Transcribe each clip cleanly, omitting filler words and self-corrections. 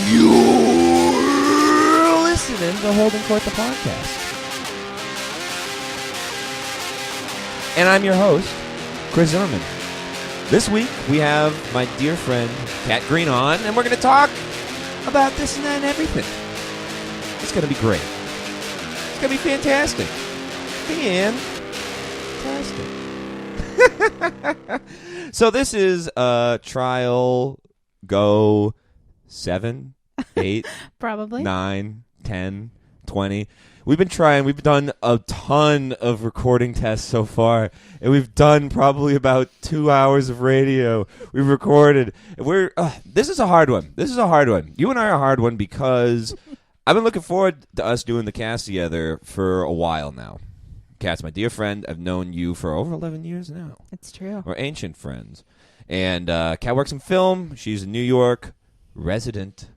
You're listening to Holding Court, the podcast. And I'm your host, Chris Zimmerman. This week, we have my dear friend, Kat Green on, and we're going to talk about this and that and everything. It's going to be great. It's going to be fantastic. Fantastic. So this is trial go 7, 8, probably 9, 10, 20. We've been trying. We've done a ton of recording tests so far, and we've done probably about 2 hours of radio. We've recorded. This is a hard one. You and I are a hard one because I've been looking forward to us doing the cast together for a while now. Kat's my dear friend. I've known you for over 11 years now. It's true. We're ancient friends. And Kat works in film. She's a New York resident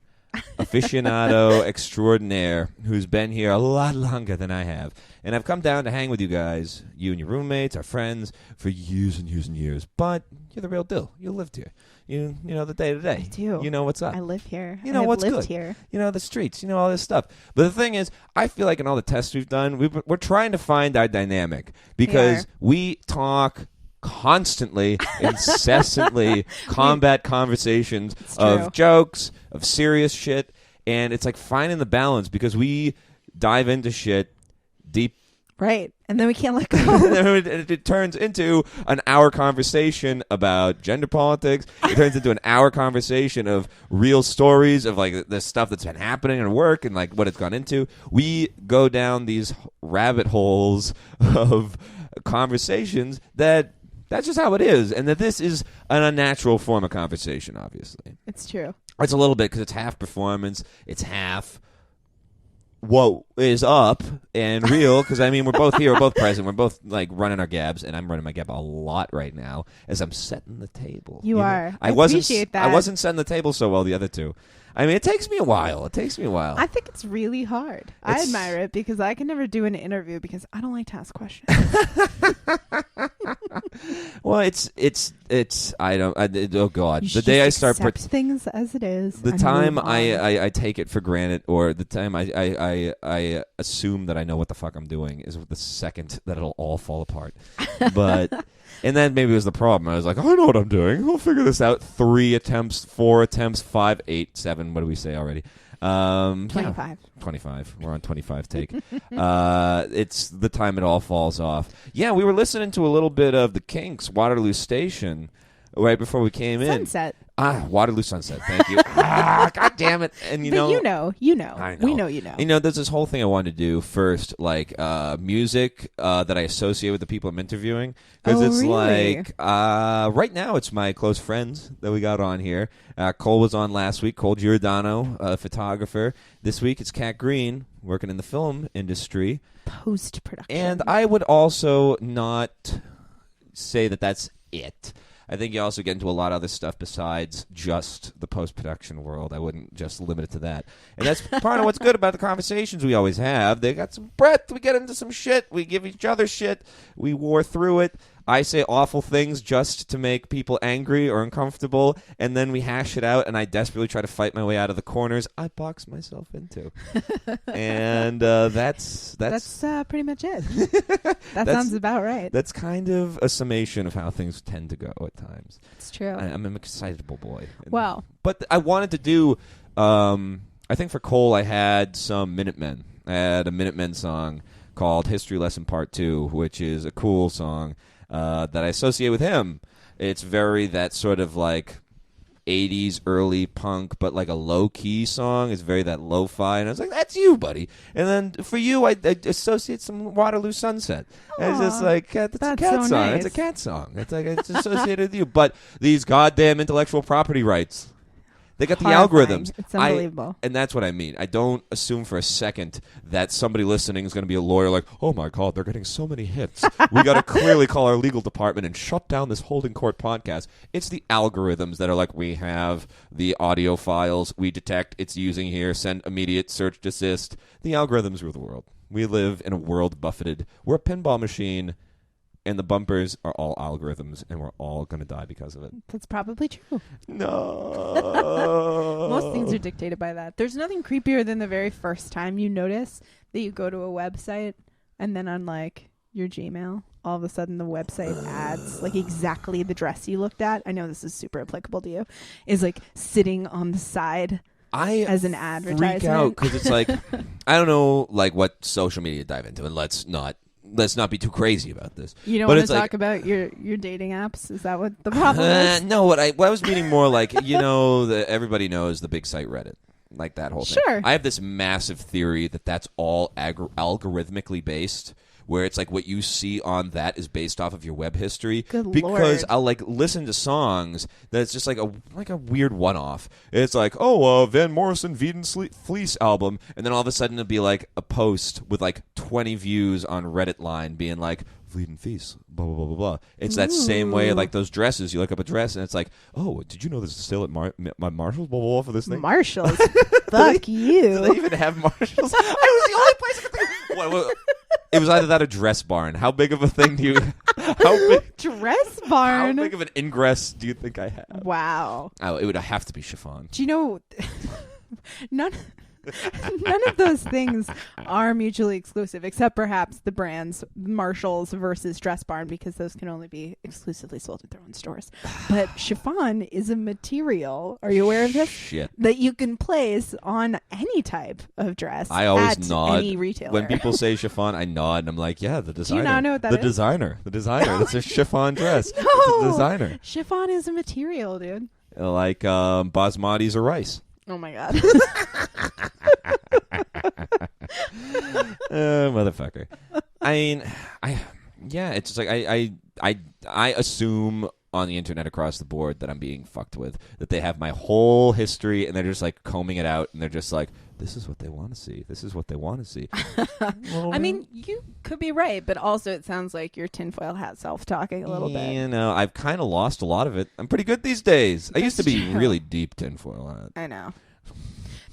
aficionado extraordinaire who's been here a lot longer than I have. And I've come down to hang with you guys, you and your roommates, our friends, for years and years and years. But you're the real deal. You lived here. You know the day-to-day. I do. You know what's up. I live here. You know what's lived good. Here. You know the streets. You know all this stuff. But the thing is, I feel like in all the tests we've done, we're trying to find our dynamic because we talk constantly, incessantly, combat conversations of jokes, of serious shit, and it's like finding the balance because we dive into shit deep. Right, and then we can't let go. It turns into an hour conversation about gender politics. It turns into an hour conversation of real stories of like the stuff that's been happening in work and like what it's gone into. We go down these rabbit holes of conversations that's just how it is, and that this is an unnatural form of conversation, obviously. It's true. It's a little bit because it's half performance, it's half what is up and real, because, I mean, we're both here, we're both present, we're both, like, running our gabs, and I'm running my gab a lot right now as I'm setting the table. You are. I appreciate that. I wasn't setting the table so well the other two. I mean, it takes me a while. I think it's really hard. I admire it because I can never do an interview because I don't like to ask questions. Well, oh God. You the day I start accept things as it is. The time I take it for granted, or the time I assume that I know what the fuck I'm doing is the second that it'll all fall apart. But and that maybe was the problem. I was like, I know what I'm doing. We'll figure this out. 3 attempts, 4 attempts, 5, 8, 7. What do we say already? 25. Yeah, 25. We're on 25 take. It's the time it all falls off. Yeah, we were listening to a little bit of the Kinks' Waterloo Station right before we came in. Sunset. Waterloo Sunset. Thank you. God damn it. And you know. I know. We know you know. You know, there's this whole thing I wanted to do first, like music that I associate with the people I'm interviewing. Because it's really? like, right now it's my close friends that we got on here. Cole was on last week, Cole Giordano, a photographer. This week it's Kat Green, working in the film industry. Post-production. And I would also not say that that's it. I think you also get into a lot of other stuff besides just the post-production world. I wouldn't just limit it to that. And that's part of what's good about the conversations we always have. They got some breadth. We get into some shit. We give each other shit. We war through it. I say awful things just to make people angry or uncomfortable, and then we hash it out, and I desperately try to fight my way out of the corners I box myself into. And that's pretty much it. That sounds about right. That's kind of a summation of how things tend to go at times. It's true. I'm an excitable boy. Well. But I wanted to do, I think for Cole I had some Minutemen. I had a Minutemen song called History Lesson Part 2, which is a cool song. That I associate with him. It's very that sort of like 80s early punk, but like a low-key song. It's very that lo-fi. And I was like, that's you, buddy. And then for you, I associate some Waterloo Sunset. And it's just like, that's a cat so song. nice. It's a cat song. It's like it's associated with you. But these goddamn intellectual property rights. They got the algorithms. It's unbelievable. And that's what I mean. I don't assume for a second that somebody listening is going to be a lawyer like, oh, my God, they're getting so many hits. We got to clearly call our legal department and shut down this Holding Court podcast. It's the algorithms that are like, we have the audio files. We detect it's using here. Send immediate search desist. The algorithms rule the world. We live in a world buffeted. We're a pinball machine. And the bumpers are all algorithms, and we're all going to die because of it. That's probably true. No. Most things minds are dictated by that. There's nothing creepier than the very first time you notice that you go to a website and then on like your Gmail, all of a sudden the website adds like exactly the dress you looked at. I know this is super applicable to you. Is like sitting on the side as an advertisement. Freak out because it's like I don't know like what social media to dive into, and let's not be too crazy about this. You don't want to talk about your dating apps? Is that what the problem is? No, what I was meaning more like everybody knows the big site Reddit, like that whole thing. Sure. I have this massive theory that's all algorithmically based, where it's like what you see on that is based off of your web history. Good because Lord. I'll like listen to songs that's just like a weird one-off. It's like, Van Morrison Vegan Fleece album, and then all of a sudden it'll be like a post with like 20 views on Reddit line being like Vegan Fleece, blah blah blah blah blah. It's that same way like those dresses. You look up a dress and it's like, oh, did you know this is still at my Marshalls blah blah blah for this thing? Marshalls, fuck you. Do they even have Marshalls? I was the only place I could think of. It was either that or Dress Barn. How big of a thing do you... Dress Barn? How big of an ingress do you think I have? Wow. Oh, it would have to be chiffon. Do you know... None of those things are mutually exclusive, except perhaps the brands Marshalls versus Dress Barn, because those can only be exclusively sold at their own stores. But chiffon is a material, are you aware of this? Shit. That you can place on any type of dress. I always at nod. any retailer. When people say chiffon, I nod and I'm like, yeah, the designer. Do you not know what that is? The designer. That's a chiffon dress. No. It's a designer. Chiffon is a material, dude. Like basmati's or rice. Oh my God. Motherfucker. I mean, it's just like I assume on the internet across the board that I'm being fucked with, that they have my whole history and they're just like combing it out and they're just like, this is what they want to see. This is what they want to see. Well, I mean, you could be right, but also it sounds like your tinfoil hat self-talking a little bit. You know, I've kind of lost a lot of it. I'm pretty good these days. I used to be true. really deep tinfoil hat. I know.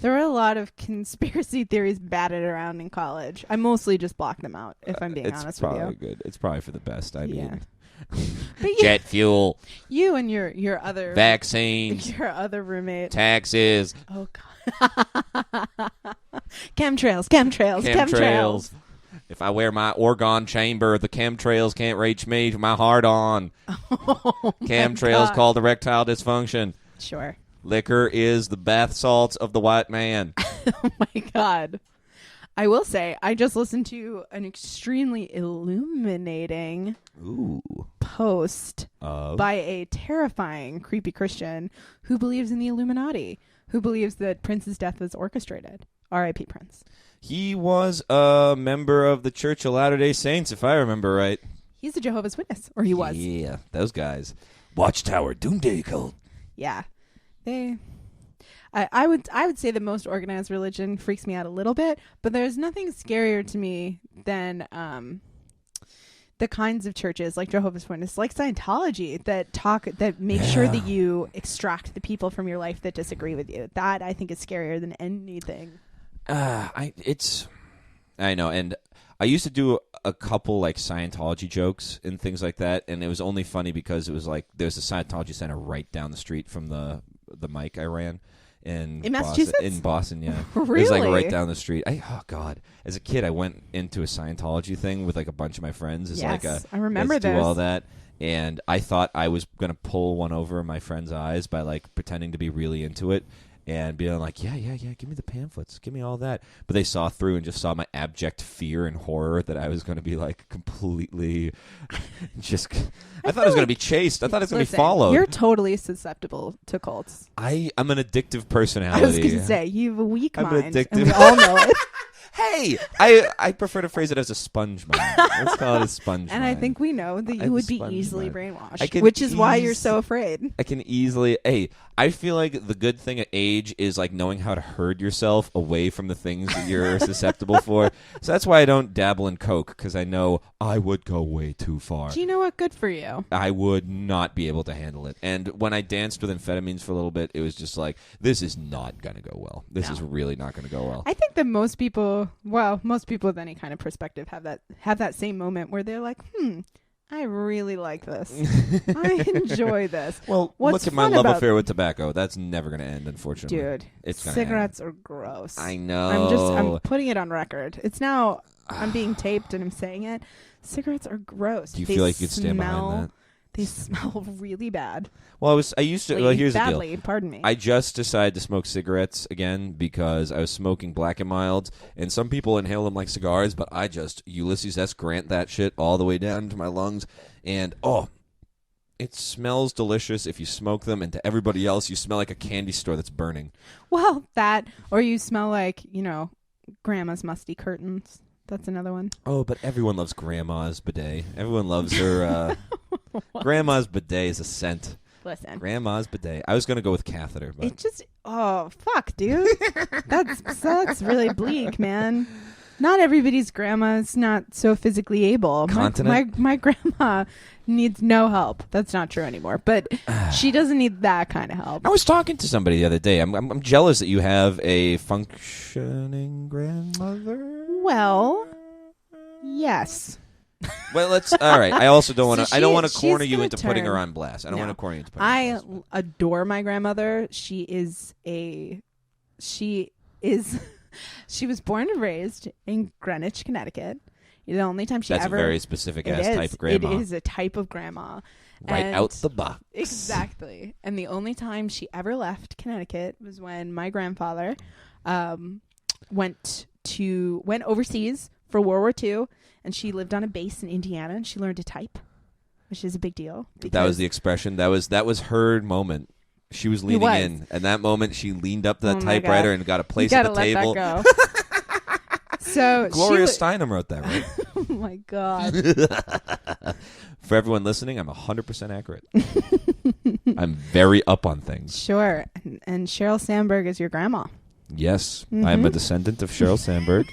There were a lot of conspiracy theories batted around in college. I mostly just blocked them out, if I'm being honest with you. It's probably good. It's probably for the best. I mean, but jet fuel, you and your other vaccines, your other roommate, taxes. Oh God, chemtrails. If I wear my orgone chamber, the chemtrails can't reach me to my hard on. Chemtrails called erectile dysfunction. Sure. Liquor is the bath salts of the white man. Oh my God. I will say, I just listened to an extremely illuminating post by a terrifying, creepy Christian who believes in the Illuminati, who believes that Prince's death was orchestrated. R.I.P. Prince. He was a member of the Church of Latter-day Saints, if I remember right. He's a Jehovah's Witness, or he was. Yeah, those guys. Watchtower Doomsday Cult. Yeah. I would say that most organized religion freaks me out a little bit, but there's nothing scarier to me than the kinds of churches like Jehovah's Witnesses, like Scientology, that make sure that you extract the people from your life that disagree with you. That I think is scarier than anything. I know, and I used to do a couple like Scientology jokes and things like that, and it was only funny because it was like there's a Scientology center right down the street from the mic I ran in Massachusetts? In Boston, yeah. Really? It was like right down the street. Oh God! As a kid, I went into a Scientology thing with like a bunch of my friends. It's yes, like I remember do all that, and I thought I was gonna pull one over my friend's eyes by like pretending to be really into it. And being like, yeah, give me the pamphlets, give me all that. But they saw through and just saw my abject fear and horror that I was going to be like completely just. I thought I was going to be chased. I thought I was going to be followed. You're totally susceptible to cults. I'm an addictive personality. I was going to say, you have a weak I'm mind. addictive. And we all know it. Hey, I prefer to phrase it as a sponge mind. Let's call it a sponge and mind. I think we know that you would be easily brainwashed, which is why you're so afraid. I can easily... Hey, I feel like the good thing at age is like knowing how to herd yourself away from the things that you're susceptible for. So that's why I don't dabble in coke, because I know I would go way too far. Do you know what? Good for you. I would not be able to handle it. And when I danced with amphetamines for a little bit, it was just like, this is not going to go well. This is really not going to go well. I think that most people with any kind of perspective have that same moment where they're like, I really like this. I enjoy this. Well, What's look at my fun love about- affair with tobacco. That's never going to end, unfortunately. Dude, It's gonna cigarettes are gross. end. I know. I'm putting it on record. It's now, I'm being taped and I'm saying it. Cigarettes are gross. Do you They feel like you'd stand behind that? They smell really bad. Well, I used to. Well, here's the deal. Badly, pardon me. I just decided to smoke cigarettes again because I was smoking Black and Milds, and some people inhale them like cigars, but I just Ulysses S. Grant that shit all the way down to my lungs, and it smells delicious if you smoke them, and to everybody else, you smell like a candy store that's burning. Well, that, or you smell like, grandma's musty curtains. That's another one. Oh, but everyone loves Grandma's bidet. Everyone loves her. Grandma's bidet is a scent. Listen. Grandma's bidet. I was going to go with catheter. But. It just, fuck, dude. That's really bleak, man. Not everybody's grandma's not so physically able. Continent? My grandma needs no help. That's not true anymore. But she doesn't need that kind of help. I was talking to somebody the other day. I'm jealous that you have a functioning grandmother. Well, yes. Well, all right. I also don't want to. So I don't want to she's corner you gonna into putting her turn- on blast. I don't No. want to corner you into putting her I on blast. adore my grandmother. She was born and raised in Greenwich, Connecticut. The only time she That's ever a very specific It ass is. type of grandma. It is a type of grandma. Right And- out the box. Exactly. And the only time she ever left Connecticut was when my grandfather went overseas for World War II, and she lived on a base in Indiana, and she learned to type, which is a big deal. That was the expression. That was her moment. She was leaning was. in, and that moment she leaned up to that Oh my typewriter God. and got a place you at gotta the table. let that go. So Gloria she Steinem wrote that, right? oh my God. For everyone listening, I'm 100% accurate. I'm very up on things. Sure. And Sheryl Sandberg is your grandma. Yes, I'm a descendant of Sheryl Sandberg.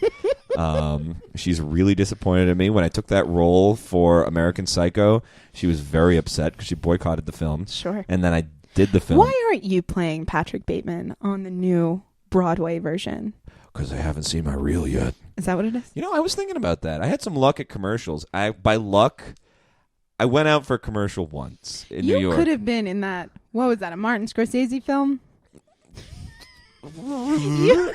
She's really disappointed in me. When I took that role for American Psycho, she was very upset because she boycotted the film. Sure. And then I did the film. Why aren't you playing Patrick Bateman on the new Broadway version? Because I haven't seen my reel yet. Is that what it is? I was thinking about that. I had some luck at commercials. By luck, I went out for a commercial once in New York. You could have been in that. What was that? A Martin Scorsese film? You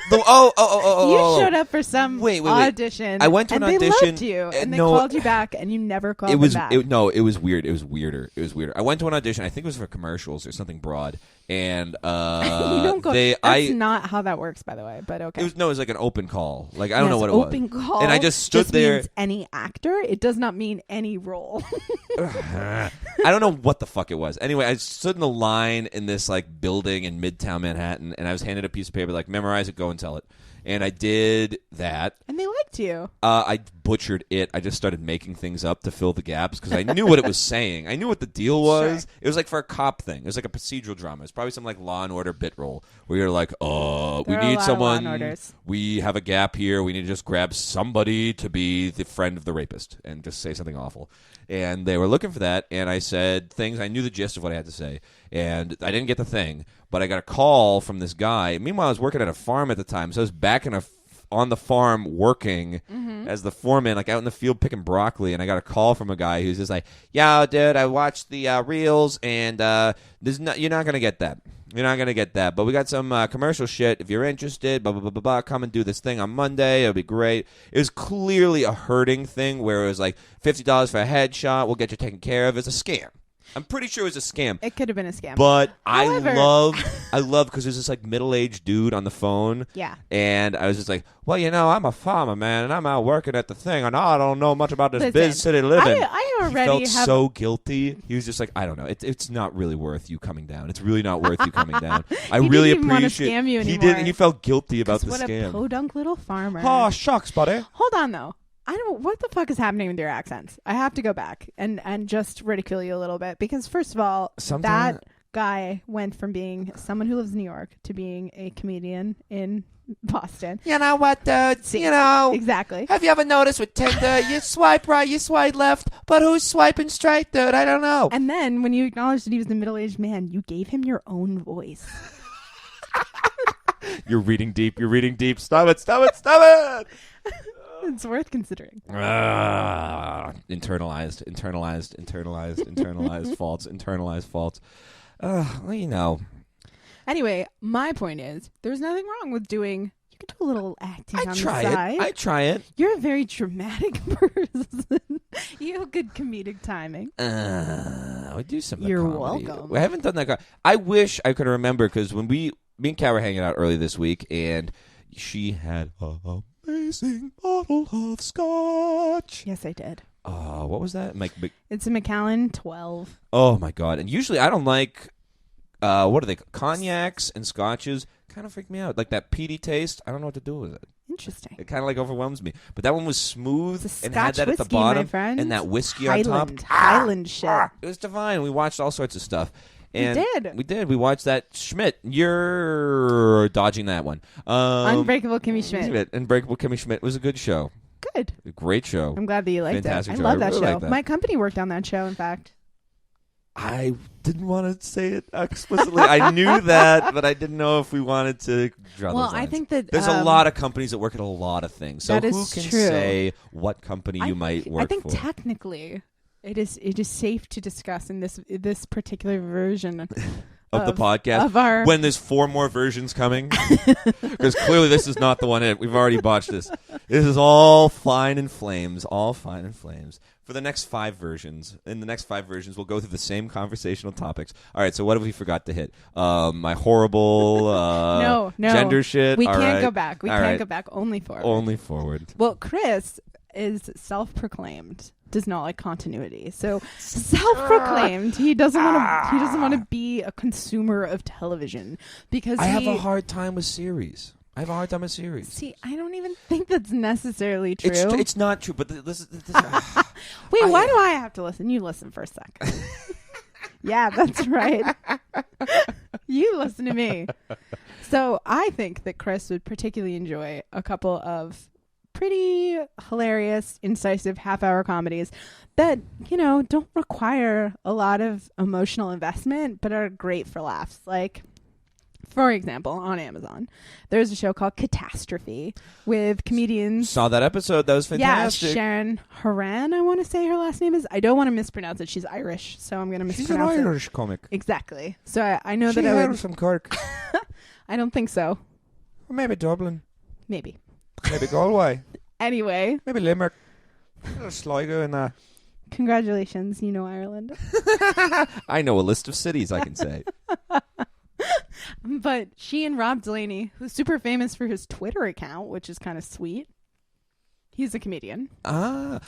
showed up for some Wait. audition. I went to and an they audition, loved you, and and they no- called you back, and you never called It was them back. it was weird. It was weirder. I went to an audition. I think it was for commercials or something broad. And you don't go. they That's not how that works, by the way. But okay. it was like an open call. Like I don't know what it open was. call. And I just stood there. Means any actor. It does not mean any role. I don't know what the fuck it was. Anyway, I stood in the line in this like building in Midtown Manhattan, and I was handed a piece of paper like memorize it, go and tell it. And I did that. And they liked you. I butchered it. I just started making things up to fill the gaps because I knew what it was saying. I knew what the deal was. Sure. It was like for a cop thing. It was like a procedural drama. It's probably some like Law and Order bit role where you're like, we There are a need lot of Law and someone. Orders. We have a gap here. We need to just grab somebody to be the friend of the rapist and just say something awful. And they were looking for that. And I said things. I knew the gist of what I had to say. And I didn't get the thing. But I got a call from this guy. Meanwhile, I was working at a farm at the time. So I was back on the farm working as the foreman, like out in the field picking broccoli, and I got a call from a guy who's just like, "Yo, dude, I watched the reels, and you're not gonna get that. You're not gonna get that. But we got some commercial shit. If you're interested, blah blah blah blah blah. Come and do this thing on Monday. It'll be great." It was clearly a hurting thing where it was like $50 for a headshot. We'll get you taken care of. It's a scam. I'm pretty sure it was a scam. It could have been a scam. But However- I love because there's this like middle-aged dude on the phone. Yeah. And I was just like, well, I'm a farmer, man, and I'm out working at the thing, and I don't know much about this Listen, biz city living. I already he felt have. so guilty. He was just like, I don't know. It's not really worth you coming down. It's really not worth you coming down. I He really didn't even wanna appreciate. scam you He anymore. didn't. He felt guilty about the What a scam. podunk little farmer. Oh shucks, buddy. Hold on, though. I don't. What the fuck is happening with your accents? I have to go back and just ridicule you a little bit because first of all, that guy went from being someone who lives in New York to being a comedian in Boston. You know what, dude? Exactly. Have you ever noticed with Tinder, you swipe right, you swipe left, but who's swiping straight, dude? I don't know. And then when you acknowledged that he was a middle-aged man, you gave him your own voice. You're reading deep. You're reading deep. Stop it. Stop it. Stop it. It's worth considering. Internalized faults. Well, you know. Anyway, my point is, there's nothing wrong with doing. You can do a little acting on the side. I try it. You're a very dramatic person. You have good comedic timing. We do some. You're comedy. welcome. We haven't done that. I wish I could remember because when me and Kat were hanging out early this week, and she had an amazing bottle of scotch. Yes, I did. What was that? It's a Macallan 12. Oh my god! And usually I don't like. What are they? Cognacs and scotches kind of freak me out. Like that peaty taste. I don't know what to do with it. Interesting. It kind of like overwhelms me. But that one was smooth and had that whiskey, at the bottom, my friend. and that whiskey Highland, on top. Highland shit. It was divine. We watched all sorts of stuff. And we did. We watched that Schmidt. You're dodging that one. Unbreakable Kimmy Schmidt. Unbreakable Kimmy Schmidt was a good show. Good. A great show. I'm glad that you liked Fantastic it. show. I love that really show. liked that. My company worked on that show, in fact. I didn't want to say it explicitly. I knew that, but I didn't know if we wanted to draw those lines. I think that there's a lot of companies that work at a lot of things. So that who is can true. say what company you might work for? I think technically it is safe to discuss in this particular version of the podcast when there's 4 more versions coming, because clearly this is not the one. We've already botched this. This is all fine and flames. For the next 5 versions. In the next 5 versions, we'll go through the same conversational topics. All right, so what have we forgot to hit? My horrible no gender shit. We all can't right. go back. We all can't right. go back. Only forward. Only forward. Well, Chris is self-proclaimed. Does not like continuity. So self-proclaimed. He doesn't want to be a consumer of television because I have a hard time with series. See, I don't even think that's necessarily true. It's not true, but this Wait, why do I have to listen? You listen for a second. Yeah, that's right. You listen to me. So I think that Chris would particularly enjoy a couple of pretty hilarious, incisive half-hour comedies that, don't require a lot of emotional investment, but are great for laughs. Like, for example, on Amazon, there's a show called Catastrophe with comedians. Saw that episode. That was fantastic. Yeah, Sharon Horan, I want to say her last name is. I don't want to mispronounce it. She's Irish, so I'm going to mispronounce it. She's an Irish comic. Exactly. So I know she that I would. She's from Cork. I don't think so. Or maybe Dublin. Maybe. Maybe Galway. Anyway. Maybe Limerick. Sligo in that. Congratulations, you know Ireland. I know a list of cities I can say. But she and Rob Delaney, who's super famous for his Twitter account, which is kind of sweet. He's a comedian. The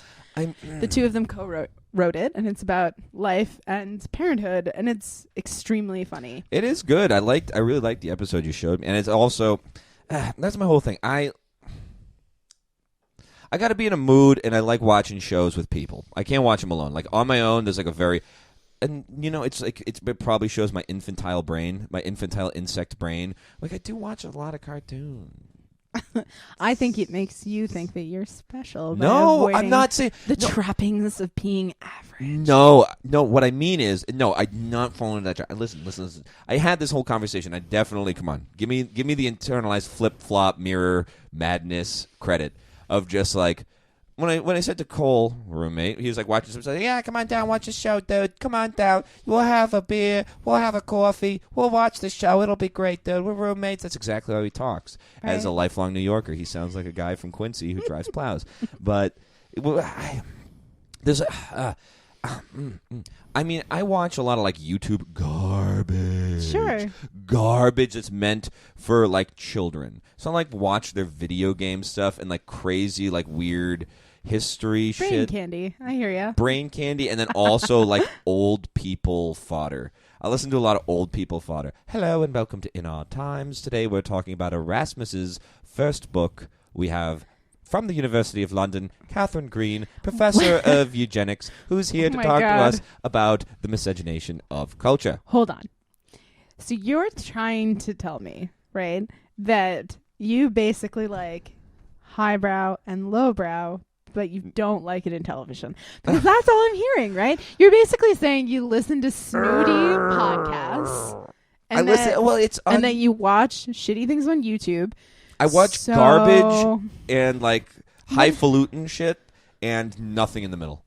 two of them co-wrote it, and it's about life and parenthood, and it's extremely funny. It is good. I really liked the episode you showed me, and it's also that's my whole thing. I got to be in a mood, and I like watching shows with people. I can't watch them alone. Like on my own, there's like a very And it's like it probably shows my infantile brain, my infantile insect brain. Like I do watch a lot of cartoons. I think it makes you think that you're special. No, I'm not saying the trappings of being average. No. What I mean is, no, I'm not falling into that. Listen. I had this whole conversation. I definitely come on, give me the internalized flip flop mirror madness credit of just like. When I said to Cole, roommate, he was like watching something. Like, yeah, come on down, watch the show, dude. Come on down. We'll have a beer. We'll have a coffee. We'll watch the show. It'll be great, dude. We're roommates. That's exactly how he talks. Right. As a lifelong New Yorker, he sounds like a guy from Quincy who drives plows. But there's I mean, I watch a lot of like YouTube garbage. Sure. Garbage that's meant for like children. So I like watch their video game stuff and like crazy like weird history Brain shit. candy. I hear ya. Brain candy, and then also like old people fodder. I listen to a lot of old people fodder. Hello and welcome to In Our Times. Today we're talking about Erasmus's first book. We have from the University of London, Catherine Green, professor of eugenics, who's here to talk to us about the miscegenation of culture. Hold on. So you're trying to tell me, right, that you basically like highbrow and lowbrow, but you don't like it in television. Because that's all I'm hearing, right? You're basically saying you listen to snooty podcasts. And and then you watch shitty things on YouTube. I watch garbage and like highfalutin shit and nothing in the middle.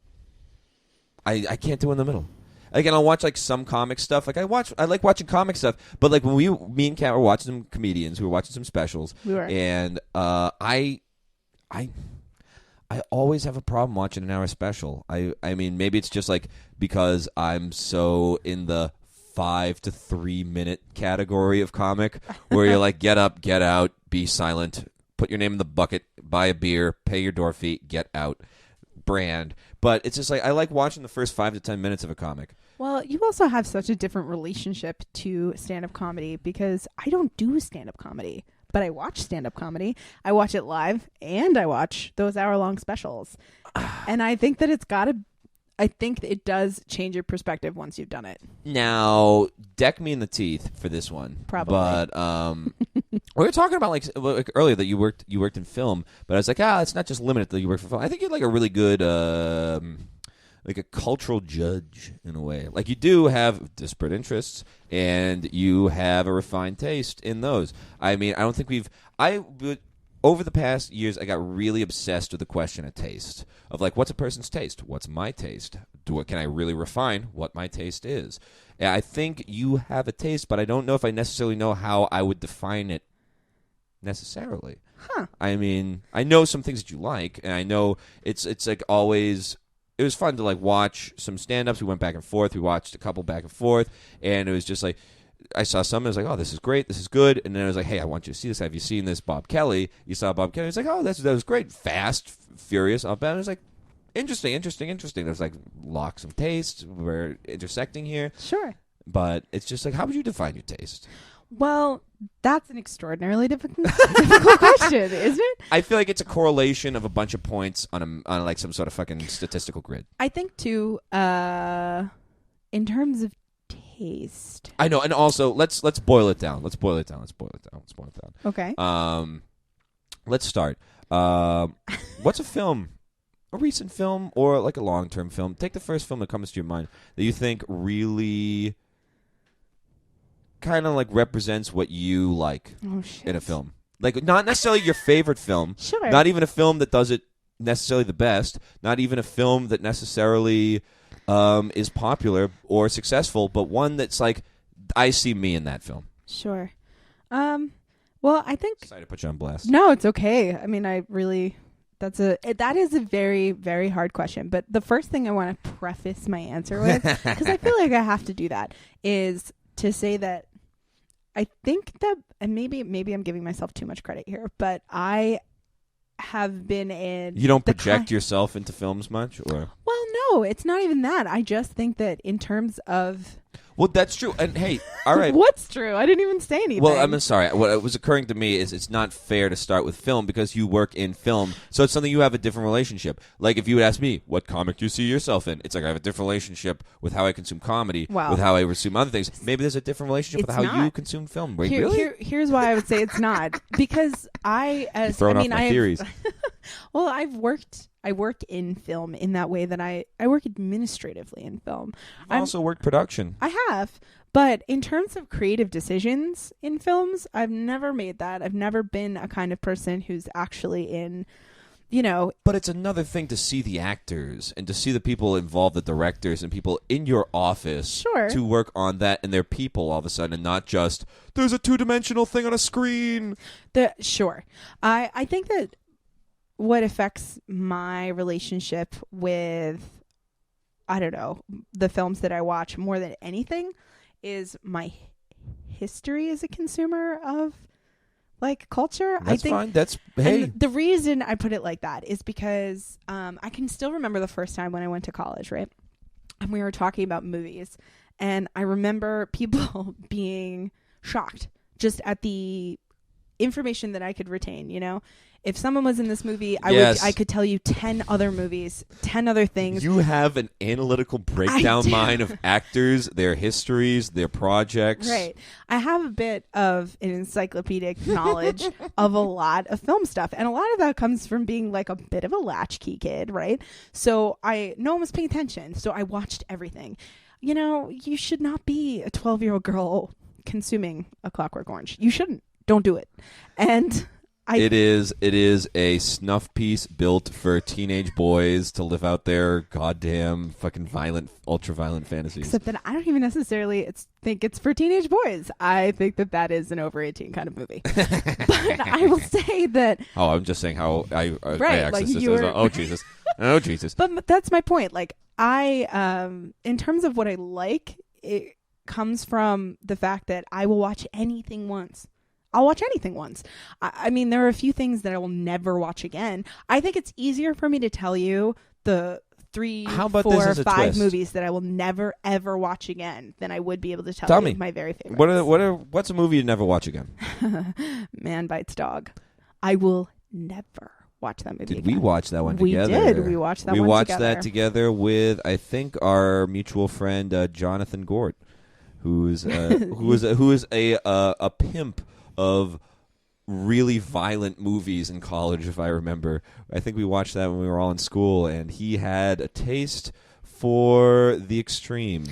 I can't do in the middle. Again, I'll watch like some comic stuff. Like I like watching comic stuff. But like when me and Kat were watching some comedians, we were watching some specials, We were. and I always have a problem watching an hour special. I mean, maybe it's just like because I'm so in the 5 to 3 minute category of comic where you're like, get up, get out, be silent, put your name in the bucket, buy a beer, pay your door fee, get out brand. But it's just like I like watching the first 5 to 10 minutes of a comic. Well, you also have such a different relationship to stand-up comedy because I don't do stand-up comedy, but I watch stand-up comedy. I watch it live and I watch those hour-long specials. And I think that I think it does change your perspective once you've done it. Now, deck me in the teeth for this one. Probably. But we were talking about like earlier that you worked in film, but I was like, it's not just limited that you work for film. I think you're like a really good like a cultural judge in a way. Like you do have disparate interests and you have a refined taste in those. I mean, I don't think over the past years, I got really obsessed with the question of taste. Of like, what's a person's taste? What's my taste? Can I really refine what my taste is? And I think you have a taste, but I don't know if I necessarily know how I would define it necessarily. Huh. I mean, I know some things that you like, and I know it's like always... It was fun to like watch some stand-ups. We went back and forth. We watched a couple back and forth, and it was just like... I saw some, and I was like, oh, this is great, this is good. And then I was like, hey, I want you to see this. Have you seen this Bob Kelly? You saw Bob Kelly. I was like, oh, that was great. Fast, furious, up. And I was like, interesting. There's like locks of taste. We're intersecting here. Sure. But it's just like, how would you define your taste? Well, that's an extraordinarily difficult question, isn't it? I feel like it's a correlation of a bunch of points on like some sort of fucking statistical grid. I think, too, in terms of taste. I know, and also let's boil it down. Okay. Let's start. What's a film, a recent film, or like a long-term film? Take the first film that comes to your mind that you think really kind of like represents what you like in a film. Like not necessarily your favorite film. Sure. Not even a film that does it necessarily the best. Not even a film that necessarily is popular or successful, but one that's like, I see me in that film. Sure. Well, I think... Sorry to put you on blast. No, it's okay. I mean, that is a very, very hard question. But the first thing I want to preface my answer with, because I feel like I have to do that, is to say that I think that, and maybe I'm giving myself too much credit here, but I have been in... You don't project yourself into films much? Or? Well, no, it's not even that. I just think that in terms of... Well, that's true. And hey, all right. What's true? I didn't even say anything. Well, I'm sorry. What was occurring to me is it's not fair to start with film because you work in film. So it's something you have a different relationship. Like if you would ask me, what comic do you see yourself in? It's like I have a different relationship with how I consume comedy, with how I consume other things. Maybe there's a different relationship with how you consume film. Wait, really? Here's why I would say it's not. Because off my theories. Well, I work in film in that way that I work administratively in film. I've also worked production. I have. But in terms of creative decisions in films, I've never made that. I've never been a kind of person who's actually in, But it's another thing to see the actors and to see the people involved, the directors and people in your office to work on that and their people all of a sudden and not just, there's a two-dimensional thing on a screen. Sure. I think that what affects my relationship with, I don't know, the films that I watch more than anything is my history as a consumer of like culture. That's fine. Hey. And the reason I put it like that is because I can still remember the first time when I went to college, right? And we were talking about movies, and I remember people being shocked just at the information that I could retain, If someone was in this movie, I could tell you 10 other movies, 10 other things. You have an analytical breakdown mind of actors, their histories, their projects. Right. I have a bit of an encyclopedic knowledge of a lot of film stuff. And a lot of that comes from being like a bit of a latchkey kid, right? So no one was paying attention. So I watched everything. You should not be a 12-year-old girl consuming A Clockwork Orange. You shouldn't. Don't do it. And It is a snuff piece built for teenage boys to live out their goddamn fucking violent, ultra-violent fantasies. Except that I don't even necessarily think it's for teenage boys. I think that is an over 18 kind of movie. But I will say that... Oh, I'm just saying how I right, like you were... Oh, Jesus. Oh, Jesus. But that's my point. Like, in terms of what I like, it comes from the fact that I will watch anything once. I'll watch anything once. I mean, there are a few things that I will never watch again. I think it's easier for me to tell you the 3, 4, 5 movies that I will never, ever watch again than I would be able to tell you my very favorites. What's a movie you'd never watch again? Man Bites Dog. I will never watch that movie again. We watch that one together? We did. We watched that one together. We watched that together with, I think, our mutual friend, Jonathan Gort, who is a pimp of really violent movies in college, if I remember. I think we watched that when we were all in school, and he had a taste for the extreme.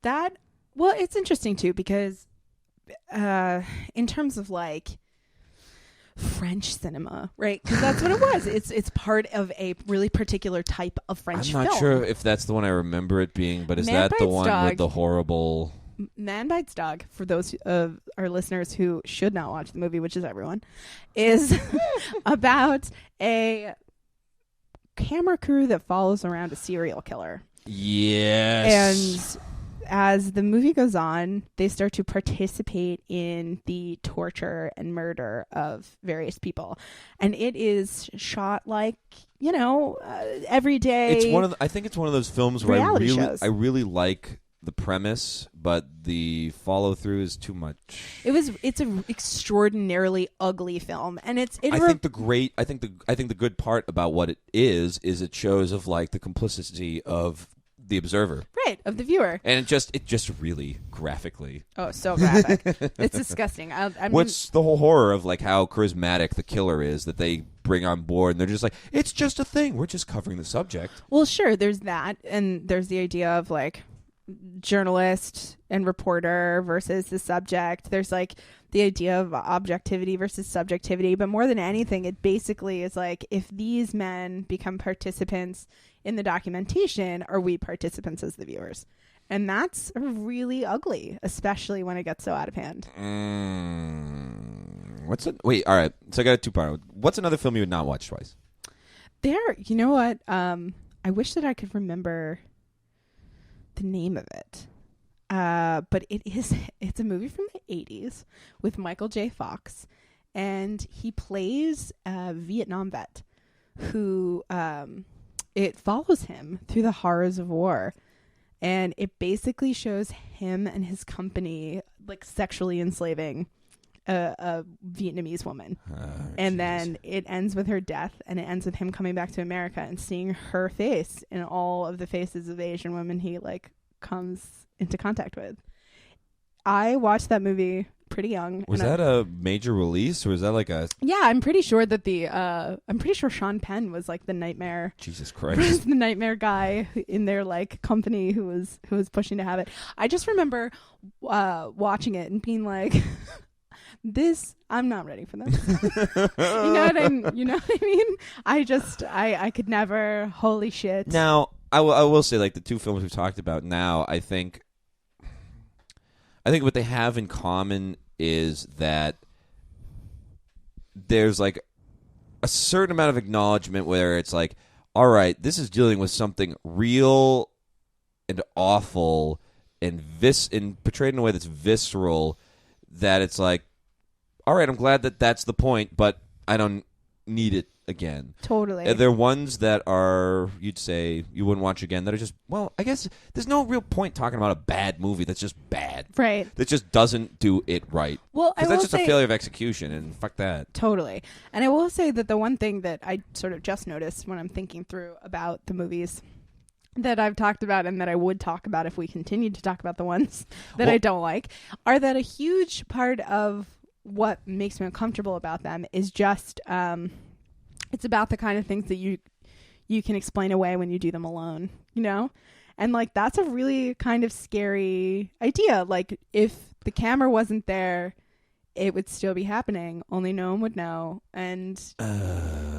Well, it's interesting, too, because in terms of, like, French cinema, right? Because that's what it was. It's part of a really particular type of French film. I'm not sure if that's the one I remember it being, but is that the one with the horrible... Man Bites Dog, for those of our listeners who should not watch the movie, which is everyone, is about a camera crew that follows around a serial killer. Yes. And as the movie goes on, they start to participate in the torture and murder of various people. And it is shot like, every day. I think it's one of those films where I really like the premise, but the follow through is too much. It's an extraordinarily ugly film, and I think the good part about what it is it shows of like the complicity of the observer, right, of the viewer, and it just really graphically. Oh, so graphic! It's disgusting. What's the whole horror of like how charismatic the killer is that they bring on board, and they're just like, it's just a thing. We're just covering the subject. Well, sure, there's that, and there's the idea of like journalist and reporter versus the subject. There's like the idea of objectivity versus subjectivity, but more than anything, it basically is like, if these men become participants in the documentation, are we participants as the viewers? And that's really ugly, especially when it gets so out of hand. Wait, all right, so I got a two-part. What's another film you would not watch twice? You know what, I wish that I could remember the name of it, but it's a movie from the 80s with Michael J. Fox, and he plays a Vietnam vet who it follows him through the horrors of war, and it basically shows him and his company like sexually enslaving a Vietnamese woman. And then it ends with her death, and it ends with him coming back to America and seeing her face in all of the faces of Asian women he like comes into contact with. I watched that movie pretty young. Was that a major release, or was that like a... Yeah, I'm pretty sure that I'm pretty sure Sean Penn was like the nightmare. Jesus Christ. The nightmare guy in their like company who was pushing to have it. I just remember watching it and being like, I'm not ready for this. You know what I mean? I could never, holy shit. Now, I will say, like, the two films we've talked about now, I think what they have in common is that there's like a certain amount of acknowledgement where it's like, all right, this is dealing with something real and awful and portrayed in a way that's visceral, that it's like, all right, I'm glad that that's the point, but I don't need it again. Totally. There are ones that are, you'd say, you wouldn't watch again, that are just, well, I guess there's no real point talking about a bad movie that's just bad. Right. That just doesn't do it right. Well, because that's just a failure of execution, and fuck that. Totally. And I will say that the one thing that I sort of just noticed when I'm thinking through about the movies that I've talked about and that I would talk about if we continued to talk about the ones that I don't like, are that a huge part of what makes me uncomfortable about them is just it's about the kind of things that you can explain away when you do them alone, and like that's a really kind of scary idea. Like, if the camera wasn't there, it would still be happening. Only no one would know. And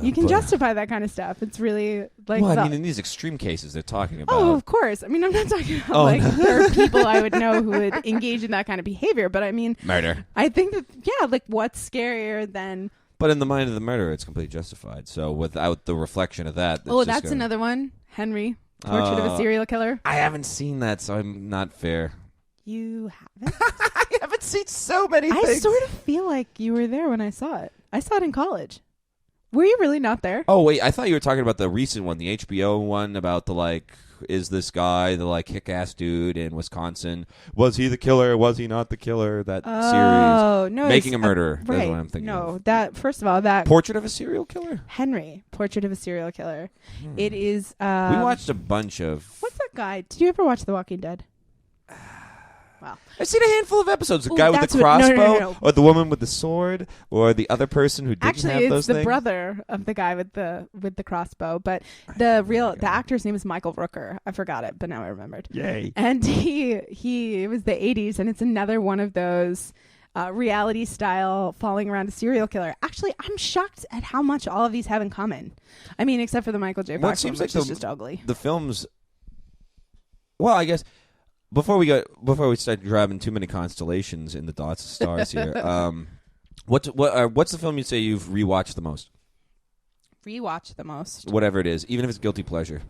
you can justify that kind of stuff. It's really like... Well, I mean, in these extreme cases they're talking about... Oh, of course. I mean, I'm not talking about, there are people I would know who would engage in that kind of behavior. But I mean... Murder. I think that, like, what's scarier than... But in the mind of the murderer, it's completely justified. So without the reflection of that... that's another one. Henry. Portrait of a Serial Killer. I haven't seen that, so I'm not fair. You haven't? I haven't seen so many things. I sort of feel like you were there when I saw it. I saw it in college. Were you really not there? Oh, wait. I thought you were talking about the recent one, the HBO one about the, like, is this guy the, like, kick-ass dude in Wisconsin? Was he the killer? Was he not the killer? That series. Oh, no. Making a Murderer. Right. That's what I'm thinking of. That, first of all, that... Portrait of a Serial Killer? Henry. Portrait of a Serial Killer. It is... we watched a bunch of... What's that guy? Did you ever watch The Walking Dead? Wow. I've seen a handful of episodes. The guy with the crossbow, no. Or the woman with the sword, or the other person who didn't have those things. Actually, it's the brother of the guy with the crossbow. But the actor's name is Michael Rooker. I forgot it, but now I remembered. Yay! And it was the 80s, and it's another one of those reality style falling around a serial killer. Actually, I'm shocked at how much all of these have in common. I mean, except for the Michael J. Fox one, which is just ugly. The films. Well, I guess. Before we start driving too many constellations in the dots of stars here, what's the film you'd say you've rewatched the most? Rewatched the most, whatever it is, even if it's guilty pleasure.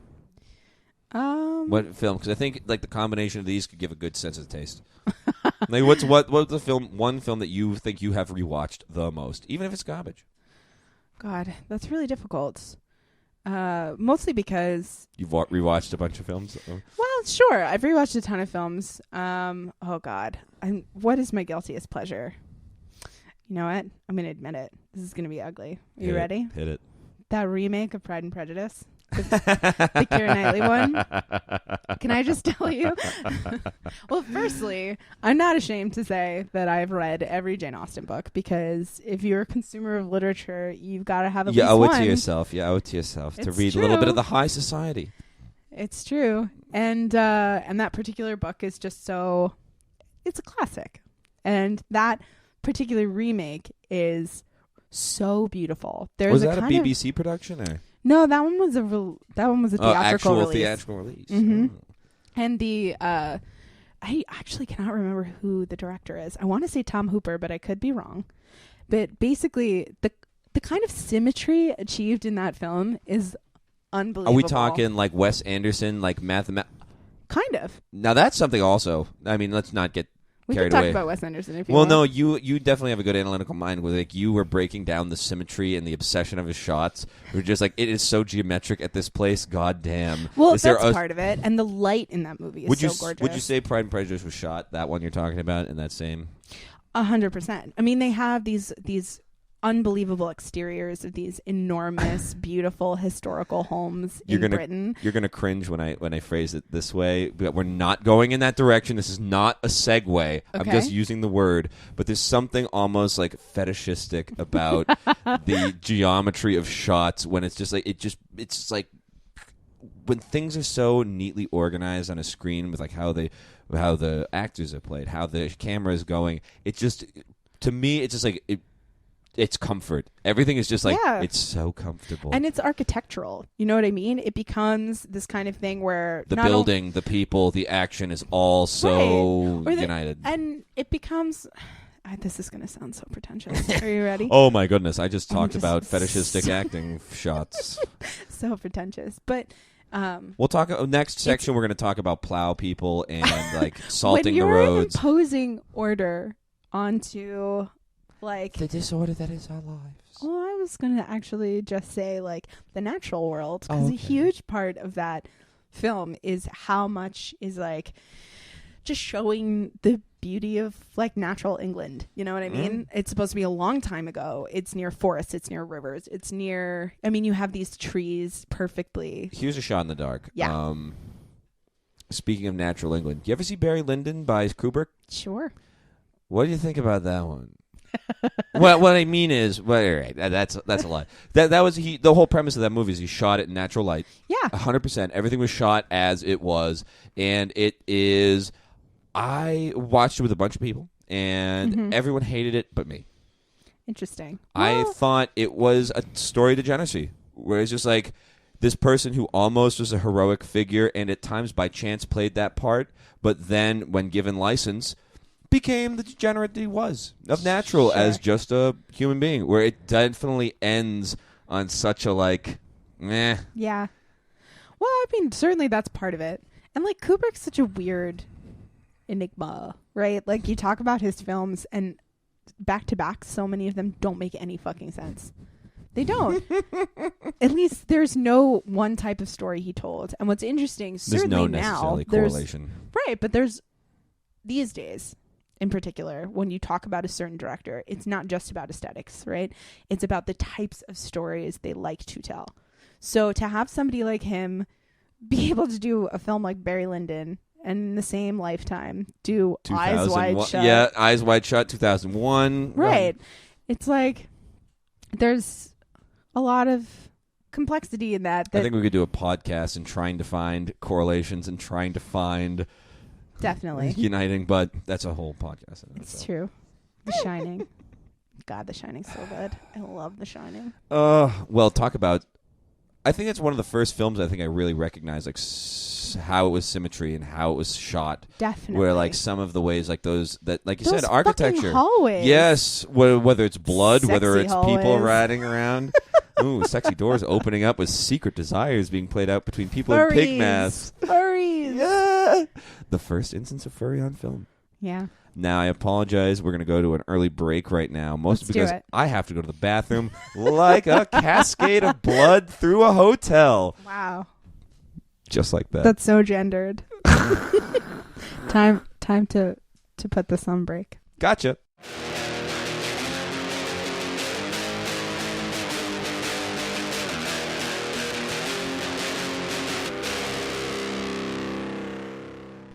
What film? Because I think like the combination of these could give a good sense of taste. Like what's the one film that you think you have rewatched the most, even if it's garbage? God, that's really difficult. Mostly because you've rewatched a bunch of films. Well, sure, I've rewatched a ton of films. Oh God, what is my guiltiest pleasure? You know what? I'm gonna admit it. This is gonna be ugly. Are you ready? Hit it. That remake of Pride and Prejudice, the Keira Knightley one. Can I just tell you? Well, firstly, I'm not ashamed to say that I've read every Jane Austen book, because if you're a consumer of literature, you've got to have at least one. You owe it to yourself. You owe it to yourself to read a little bit of the high society. It's true, and that particular book is just so. It's a classic, and that particular remake is so beautiful. Was that a BBC production or? No, that one was a theatrical release. Theatrical release. Mm-hmm. Oh. And I actually cannot remember who the director is. I want to say Tom Hooper, but I could be wrong. But basically, the kind of symmetry achieved in that film is unbelievable. Are we talking like Wes Anderson, like Kind of. Now that's something also. I mean, let's not get carried away. We can talk about Wes Anderson if you want. Well, no, you definitely have a good analytical mind where like you were breaking down the symmetry and the obsession of his shots. We're just like, it is so geometric at this place. God damn. Well, that's part of it. And the light in that movie is so gorgeous. Would you say Pride and Prejudice was shot, that one you're talking about, in that same? 100%. I mean, they have these unbelievable exteriors of these enormous, beautiful historical homes in Britain. You're gonna cringe when I phrase it this way. But we're not going in that direction. This is not a segue. Okay. I'm just using the word. But there's something almost like fetishistic about the geometry of shots when it's just like it's like when things are so neatly organized on a screen with like how the actors are played, how the camera is going. It just, to me, it's just like it's comfort. Everything is just like, it's so comfortable. And it's architectural. You know what I mean? It becomes this kind of thing where the building, the people, the action is all so united. And it becomes... this is going to sound so pretentious. Are you ready? Oh my goodness. I just talked about fetishistic acting shots. So pretentious. But... we'll talk next section. We're going to talk about plow people and like salting the roads. When you're imposing order onto... like the disorder that is our lives. Well, I was going to actually just say like the natural world, because a huge part of that film is how much is like just showing the beauty of like natural England. You know what I mean? It's supposed to be a long time ago. It's near forests. It's near rivers. It's near. I mean, you have these trees perfectly. Here's a shot in the dark. Yeah. Speaking of natural England, do you ever see Barry Lyndon by Kubrick? Sure. What do you think about that one? Well, what I mean is, well, all right, that's a lie. That was the whole premise of that movie is he shot it in natural light. Yeah, 100%. Everything was shot as it was, and it is. I watched it with a bunch of people, and everyone hated it but me. Interesting. I thought it was a story of degeneracy, where it's just like this person who almost was a heroic figure and at times by chance played that part, but then when given license became the degenerate he was of natural as just a human being, where it definitely ends on such a like, meh. Yeah. Well, I mean, certainly that's part of it. And like Kubrick's such a weird enigma, right? Like you talk about his films and back to back, so many of them don't make any fucking sense. They don't. At least there's no one type of story he told. And what's interesting, certainly now, correlation. Right, but there's these days in particular, when you talk about a certain director, it's not just about aesthetics, right? It's about the types of stories they like to tell. So to have somebody like him be able to do a film like Barry Lyndon and in the same lifetime do Eyes Wide Shut. Yeah, Eyes Wide Shut, 2001. Right. It's like there's a lot of complexity in that. I think we could do a podcast and trying to find correlations and trying to find definitely uniting, but that's a whole podcast. It's true. The Shining. God, The Shining's so good. I love The Shining. Well, talk about. I think it's one of the first films I think I really recognized, like how it was symmetry and how it was shot. Definitely. Where like some of the ways, like those that, like you those said, architecture. Hallways. Yes, whether it's blood, Sexy whether it's people hallways. riding around. Ooh, sexy doors opening up with secret desires being played out between people in Furries. pig masks. Furries. Yeah. The first instance of furry on film. Yeah. Now, I apologize. We're going to go to an early break right now, mostly because I have to go to the bathroom like a cascade of blood through a hotel. Wow. Just like that. That's so gendered. Time to put this on break. Gotcha.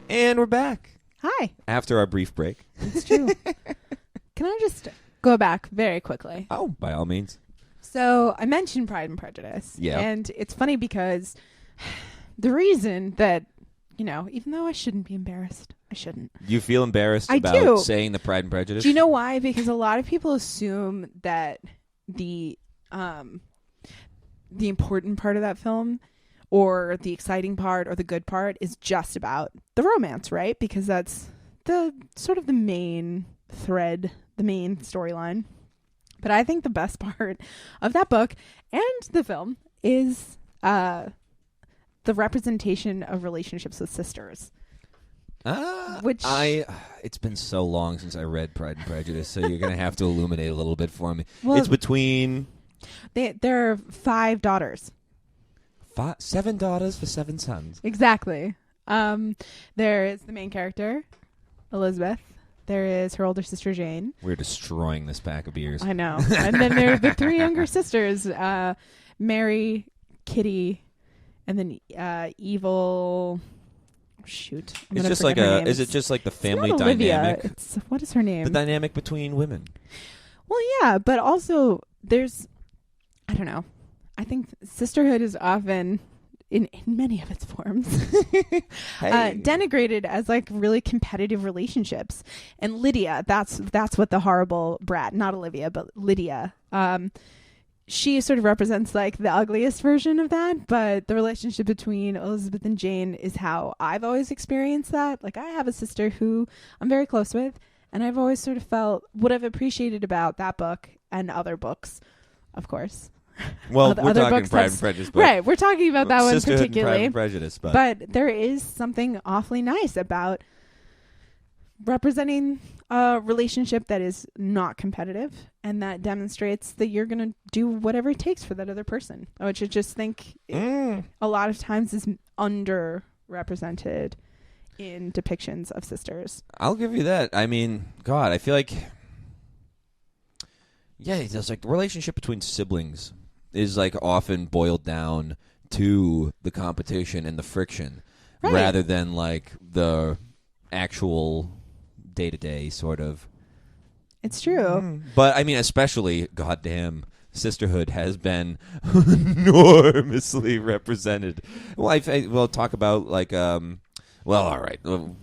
And we're back. Hi. After our brief break. It's true. Can I just go back very quickly? Oh, by all means. So I mentioned Pride and Prejudice. Yeah. And it's funny because the reason that, even though I shouldn't be embarrassed, I shouldn't. You feel embarrassed I about do. saying the Pride and Prejudice? Do you know why? Because a lot of people assume that the important part of that film or the exciting part or the good part is just about the romance, right? Because that's the sort of the main thread, the main storyline. But I think the best part of that book and the film is the representation of relationships with sisters. It's been so long since I read Pride and Prejudice, so you're going to have to illuminate a little bit for me. Well, it's between... There are 5 daughters. 7 daughters for 7 sons. Exactly. There is the main character, Elizabeth. There is her older sister, Jane. We're destroying this pack of beers. I know. And then there are the 3 younger sisters, Mary, Kitty, and then evil... Shoot. It's just like is it just like the family dynamic? What is her name? The dynamic between women. Well, yeah, but also there's, I don't know. I think sisterhood is often, in many of its forms, denigrated as like really competitive relationships. And Lydia, that's what the horrible brat, not Olivia, but Lydia, she sort of represents like the ugliest version of that. But the relationship between Elizabeth and Jane is how I've always experienced that. Like I have a sister who I'm very close with, and I've always sort of felt what I've appreciated about that book and other books, of course. Well, we're talking Pride and Prejudice. Right, we're talking about that one particularly. Pride and Prejudice, but there is something awfully nice about representing a relationship that is not competitive and that demonstrates that you're going to do whatever it takes for that other person, which I just think a lot of times is underrepresented in depictions of sisters. I'll give you that. I mean, God, I feel like, yeah, it's like the relationship between siblings is like often boiled down to the competition and the friction, right, rather than like the actual day-to-day sort of. It's true. But I mean, especially, goddamn, sisterhood has been enormously represented. Well, we'll talk about like Well, all right.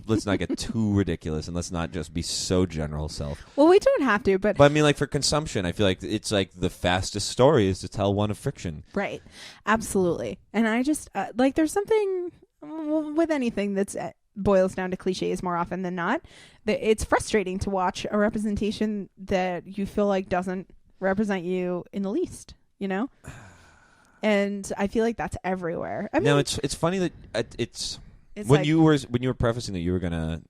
Let's not get too ridiculous, and let's not just be so general self. Well, we don't have to, but I mean, like, for consumption, I feel like it's like the fastest story is to tell one of fiction. right, absolutely. And I just like there's something with anything that's boils down to cliches more often than not. That it's frustrating to watch a representation that you feel like doesn't represent you in the least. You know, and I feel like that's everywhere. I mean, no, it's funny that it's when like, you were prefacing that you were gonna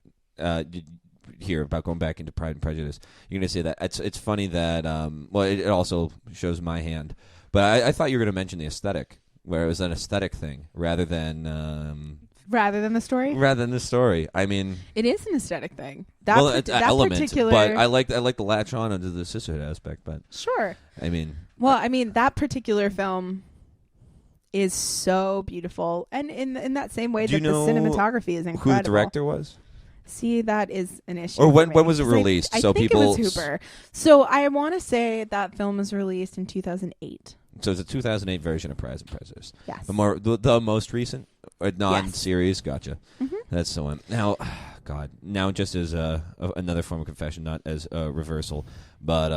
hear about going back into Pride and Prejudice. You're gonna say that it's funny that well, it also shows my hand, but I thought you were gonna mention the aesthetic, where it was an aesthetic thing rather than the story. Rather than the story. I mean, it is an aesthetic thing. It's an element, particular, but I like the latch on into the sisterhood aspect. But sure. I mean, that particular film is so beautiful, and in that same way that the cinematography is incredible. Who the director was? See, that is an issue. Or when was it released? I think it was Hooper. So I want to say that film was released in 2008. So it's a 2008 version of Pride and Prejudice. Yes. The most recent non-series. Yes. Gotcha. Mm-hmm. That's the one. Now, God. Now, just as another form of confession, not as a reversal, but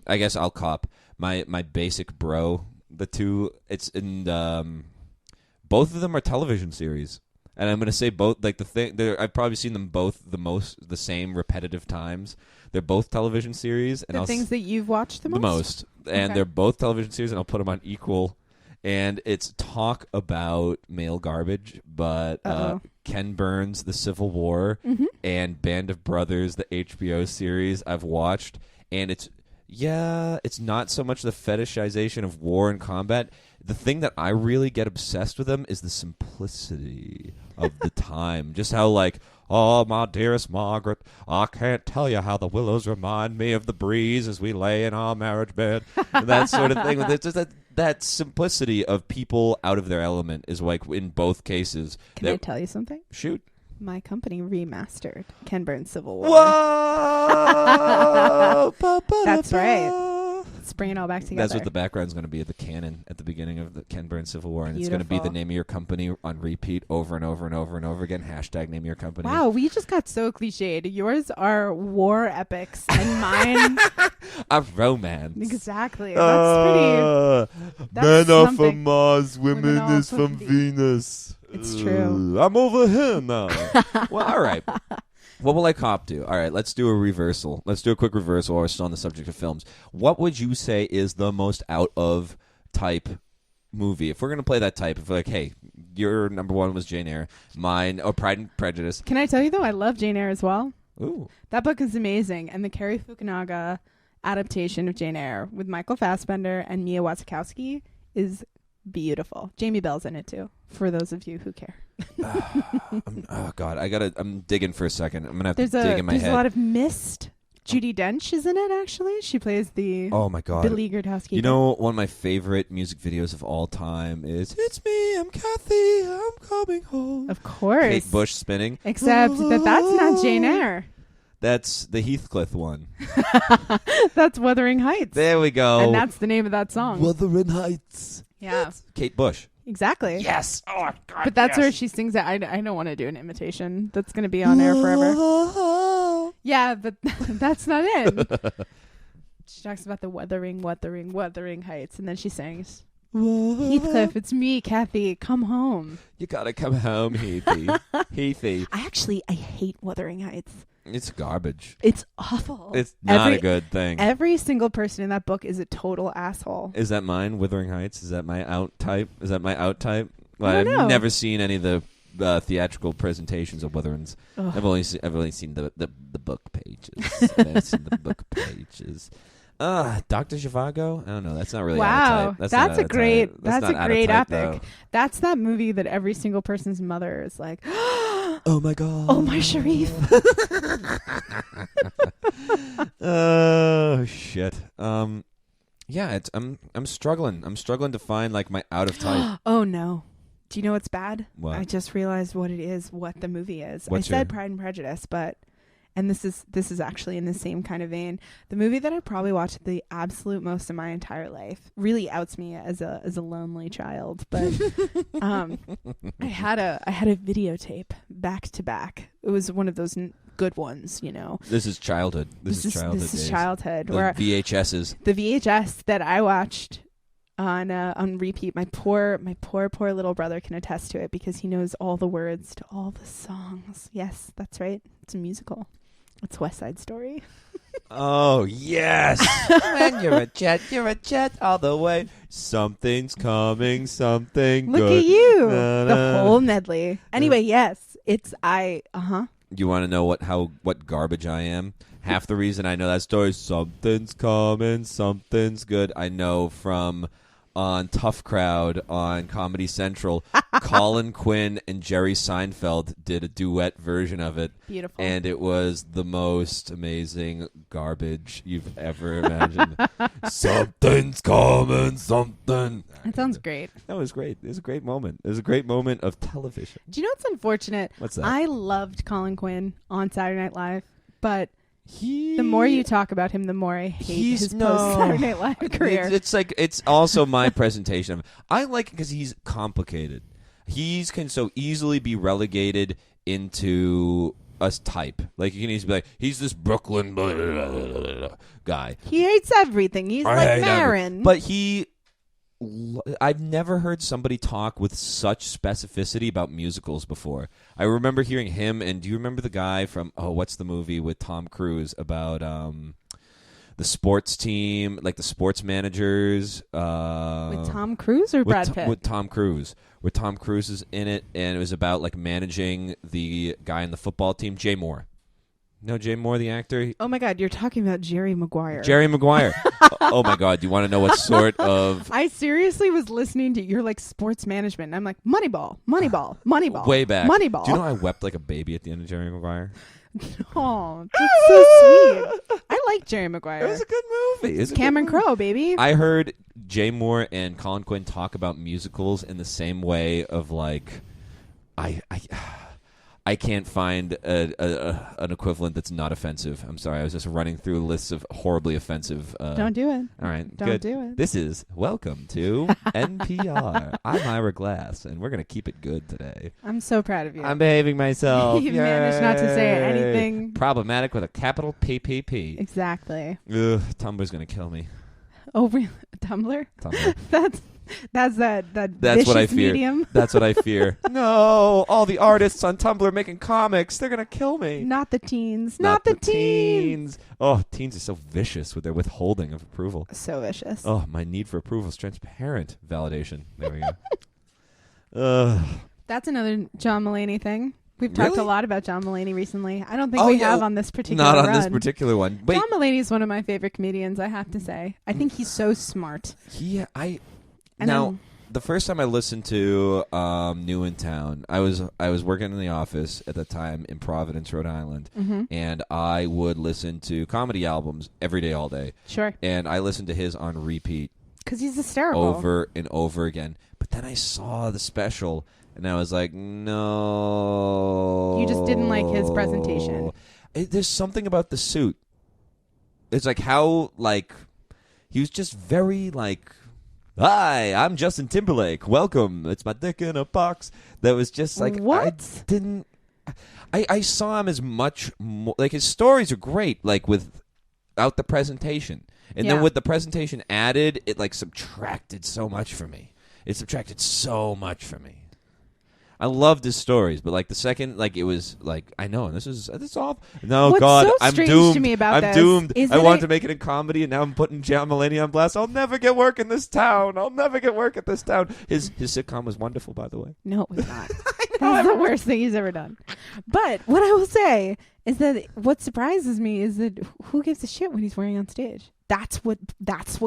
I guess I'll cop my basic bro. The two, it's in both of them are television series, and I'm gonna say both. Like I've probably seen them both the same repetitive times. They're both television series, and things that you've watched the most. And they're both television series, and I'll put them on equal. And it's talk about male garbage, but Ken Burns, The Civil War, and Band of Brothers, the HBO series I've watched, and it's not so much the fetishization of war and combat. The thing that I really get obsessed with them is the simplicity of the time. Just how, like, oh, my dearest Margaret, I can't tell you how the willows remind me of the breeze as we lay in our marriage bed. And that sort of thing. It's just that simplicity of people out of their element is like in both cases. Can I tell you something? Shoot. My company remastered Ken Burns' Civil War. Whoa! That's right. Let's bring it all back together. That's what the background's going to be at the canon at the beginning of the Ken Burns Civil War. And Beautiful. It's going to be the name of your company on repeat over and over and over and over again. Hashtag name of your company. Wow, we just got so cliched. Yours are war epics and mine... a romance. Exactly. That's pretty... Men are something. from Mars, women is from Venus. It's true. I'm over here now. Well, all right. What will I cop to? All right, let's do a reversal. Let's do a quick reversal while we're still on the subject of films. What would you say is the most out of type movie? If we're going to play that type, if we're like, hey, your number one was Jane Eyre, mine, Pride and Prejudice. Can I tell you, though, I love Jane Eyre as well. Ooh. That book is amazing. And the Cary Fukunaga adaptation of Jane Eyre with Michael Fassbender and Mia Wasikowska is beautiful. Jamie Bell's in it, too, for those of you who care. Oh God, I'm digging for a second. I'm gonna have to dig in my head. There's a lot of mist. Judi Dench is in it. Actually, she plays the beleaguered housekeeper. You know, one of my favorite music videos of all time is "It's Me, I'm Kathy, I'm coming home." Of course, Kate Bush spinning. Except that's not Jane Eyre. That's the Heathcliff one. That's Wuthering Heights. There we go. And that's the name of that song. Wuthering Heights. Yeah. That's Kate Bush. Exactly. Yes. Oh, God. But that's where she sings it. I don't want to do an imitation. That's going to be on air forever. Yeah, but that's not it. She talks about the wuthering heights, and then she sings, Heathcliff, it's me, Kathy. Come home. You gotta come home, Heathy. Heathy. I hate Wuthering Heights. It's garbage. It's awful. It's not a good thing. Every single person in that book is a total asshole. Is that mine, Wuthering Heights? Is that my out type? Well, I don't know. I've never seen any of the theatrical presentations of Wutherings. I've only seen the book pages. I've never seen the book pages. Dr. Zhivago? I don't know. That's not really out of type. That's a great epic. Though. That's that movie that every single person's mother is like, oh my God. Oh my Sharif. Oh shit. Yeah, I'm struggling. I'm struggling to find like my out of type. Oh no. Do you know what's bad? What? I just realized what it is, what the movie is. What's I said Pride and Prejudice, and this is actually in the same kind of vein. The movie that I probably watched the absolute most in my entire life really outs me as a lonely child. But I had a videotape back to back. It was one of those good ones, you know. This is childhood. This is childhood. This is childhood. The VHSs. The VHS that I watched on repeat. My poor little brother can attest to it because he knows all the words to all the songs. Yes, that's right. It's a musical. It's West Side Story. Oh, yes. When you're a jet all the way. Something's coming, something Look good. at you. Na, The na. whole medley. Anyway, yes. It's You want to know what garbage I am? Half the reason I know that story is something's coming, something's good. I know from on Tough Crowd on Comedy Central, Colin Quinn and Jerry Seinfeld did a duet version of it. Beautiful. And it was the most amazing garbage you've ever imagined. Something's coming, something. That sounds great. That was great. It was a great moment. It was a great moment of television. Do you know what's unfortunate? What's that? I loved Colin Quinn on Saturday Night Live, but the more you talk about him, the more I hate his post-Saturday Night Live career. It's also my presentation of him. I like it because he's complicated. He can so easily be relegated into a type. Like, you can easily be like, he's this Brooklyn blah, blah, blah, blah, blah, guy. He hates everything. He's like Marin. But I've never heard somebody talk with such specificity about musicals before. I remember hearing him, and do you remember the guy from, what's the movie with Tom Cruise about the sports team, like the sports managers? With Tom Cruise or Brad Pitt? With Tom Cruise. Where Tom Cruise is in it, and it was about like managing the guy in the football team, Jay Mohr. No, Jay Mohr, the actor? Oh, my God. You're talking about Jerry Maguire. Jerry Maguire. Oh, my God. Do you want to know what sort of... I seriously was listening to your, like, sports management. And I'm like, Moneyball, Moneyball, Moneyball. Way back. Moneyball. Do you know I wept like a baby at the end of Jerry Maguire? Oh, that's so sweet. I like Jerry Maguire. It was a good movie. It was a Cameron good movie. Crowe, baby. I heard Jay Mohr and Colin Quinn talk about musicals in the same way of, like, I can't find an equivalent that's not offensive. I'm sorry. I was just running through lists of horribly offensive. Don't do it. All right. Don't good. do it. This is Welcome to NPR. I'm Ira Glass, and we're going to keep it good today. I'm so proud of you. I'm behaving myself. You managed not to say Yay. anything. Problematic with a capital PPP. Exactly. Ugh, Tumblr's going to kill me. Oh, really? Tumblr? Tumblr. That's that That's what I vicious fear. medium. That's what I fear. No, all the artists on Tumblr making comics, they're going to kill me. Not the teens. Not the teens. Oh, teens are so vicious with their withholding of approval. So vicious. Oh, my need for approval is transparent validation. There we go. Ugh. That's another John Mulaney thing. We've talked a Really? lot about John Mulaney recently. I don't think we have on this particular Not on run. this particular one. Wait, John Mulaney is one of my favorite comedians, I have to say. I think he's so smart. Now, the first time I listened to New in Town, I was working in the office at the time in Providence, Rhode Island, and I would listen to comedy albums every day, all day. Sure. And I listened to his on repeat Because he's hysterical. over and over again. But then I saw the special, and I was like, no. You just didn't like his presentation. There's something about the suit. It's like how, like, he was just very, like, hi, I'm Justin Timberlake. Welcome. It's my dick in a box. That was just like, What? I saw him as much more, like, his stories are great, like, without the presentation. And then with the presentation added, it, like, subtracted so much for me. It subtracted so much for me. I loved his stories, but like the second, like it was like I know, and this is awful. No, What's God, so I'm strange doomed. to me about I'm this doomed. is I that wanted to make it in comedy, and now I'm putting John Mulaney on blast. I'll never get work in this town. I'll never get work at this town. His sitcom was wonderful, by the way. No, it was not. That's the worst thing he's ever done. But what I will say is that what surprises me is that who gives a shit what he's wearing on stage? That's what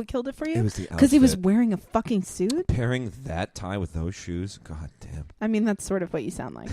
killed it for you? It was the Because he was outfit. wearing a fucking suit? Pairing that tie with those shoes, God damn. I mean, that's sort of what you sound like.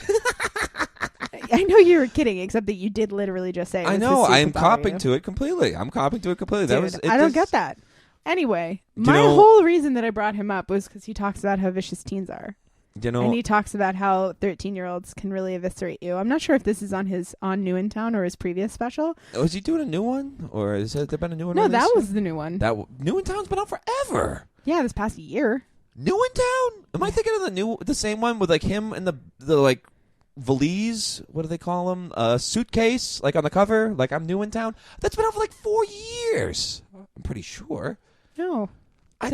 I know you were kidding, except that you did literally just say it I was know. the suit I am that bothered copping you. to it completely. I'm copping to it completely. Dude, I don't get that. Anyway, You my know- whole reason that I brought him up was because he talks about how vicious teens are. You know, And he talks about how 13-year-olds can really eviscerate you. I'm not sure if this is on New in Town or his previous special. was he doing a new one, or has there been a new one? No, on that this? was the new one. New in Town's been out forever. Yeah, this past year. New in Town? Am I thinking of the same one with like him and the like valise, what do they call them? Suitcase, like on the cover, like I'm new in town. That's been out for like 4 years. I'm pretty sure. No. I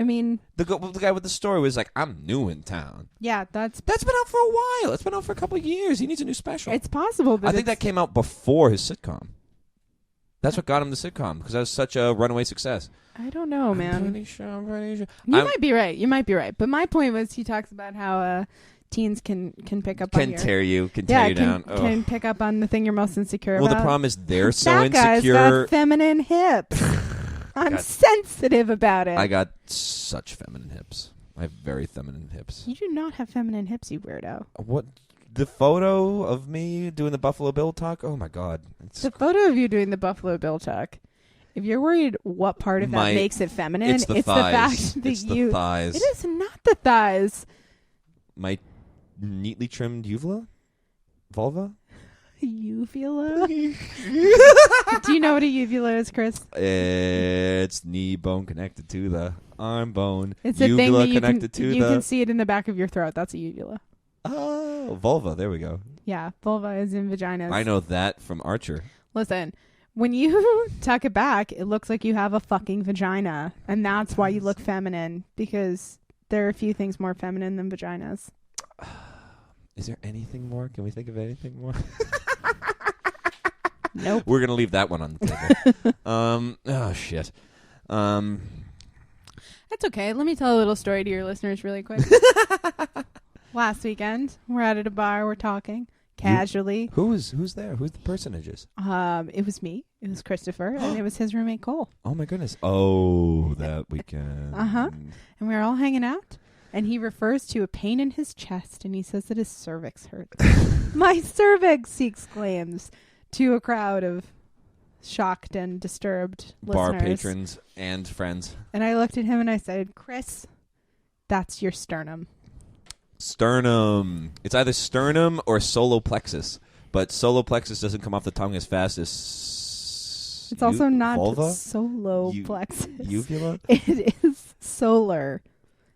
mean... The guy with the story was like, I'm new in town. Yeah, that's been out for a while. It's been out for a couple of years. He needs a new special. It's possible, but I think that came out before his sitcom. That's what got him the sitcom, because that was such a runaway success. I don't know, man. I'm pretty sure. You might be right. You might be right. But my point was, he talks about how teens can pick up on your... Can tear you down. Can pick up on the thing you're most insecure about. about. Well, the problem is they're so that insecure. Guy's got feminine hips. I'm sensitive about it. I got such feminine hips. I have very feminine hips. You do not have feminine hips, you weirdo. What? The photo of me doing the Buffalo Bill talk? Oh, my God. The photo of you doing the Buffalo Bill talk. If you're worried what part of that makes it feminine, it's the fact that the thighs. It is not the thighs. My neatly trimmed uvula? Vulva? Uvula? Do you know what a uvula is, Chris? It's knee bone connected to the arm bone. It's a thing that you can see it in the back of your throat. That's a uvula. Oh, vulva. There we go. Yeah, vulva is in vaginas. I know that from Archer. Listen, when you tuck it back, it looks like you have a fucking vagina. And that's why you look feminine, because there are a few things more feminine than vaginas. Is there anything more? Can we think of anything more? Nope. We're going to leave that one on the table. Oh, shit. That's okay. Let me tell a little story to your listeners really quick. Last weekend, we're out at a bar. We're talking casually. Who's there? Who's the personages? It was me. It was Christopher. And it was his roommate, Cole. Oh, my goodness. Oh, that weekend. Uh-huh. And we were all hanging out. And he refers to a pain in his chest. And he says that his cervix hurts. My cervix, he exclaims, to a crowd of shocked and disturbed bar listeners. patrons and friends. And I looked at him and I said, Chris, that's your sternum. Sternum. It's either sternum or solar plexus. But solar plexus doesn't come off the tongue as fast as... It's also not vulva? solo plexus. Uvula? It is solar.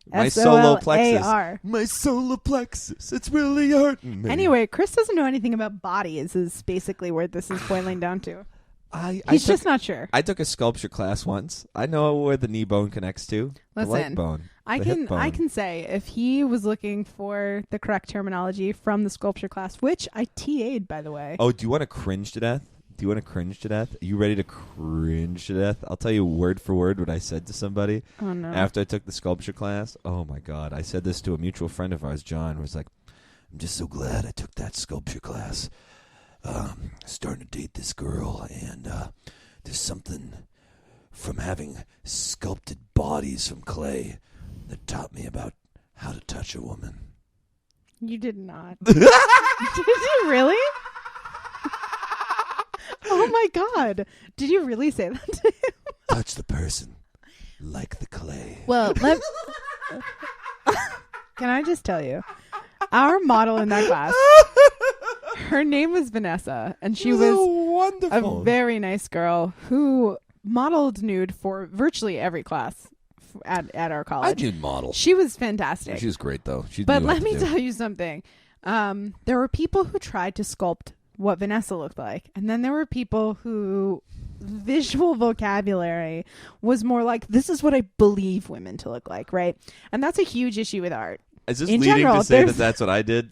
My solar plexus. S-O-L-A-R. My solar plexus. It's really hurting me. Anyway, Chris doesn't know anything about bodies is basically where this is boiling down to. He's just not sure. I took a sculpture class once. I know where the knee bone connects to. Listen, the leg bone. I can say if he was looking for the correct terminology from the sculpture class, which I TA'd, by the way. Oh, do you want to cringe to death? Are you ready to cringe to death? I'll tell you word for word what I said to somebody after I took the sculpture class. Oh, my God. I said this to a mutual friend of ours, John, was like, I'm just so glad I took that sculpture class. Starting to date this girl, and there's something from having sculpted bodies from clay that taught me about how to touch a woman. You did not. Did you really? Oh my God. Did you really say that to him? Touch the person like the clay. Well, can I just tell you, our model in that class, her name was Vanessa, and she was wonderful. A very nice girl who modeled nude for virtually every class at our college. I did model. She was fantastic. She was great, though. But let me tell you something. There were people who tried to sculpt what Vanessa looked like, and then there were people who visual vocabulary was more like, this is what I believe women to look like, right? And that's a huge issue with art. Is this leading to say that that's what I did?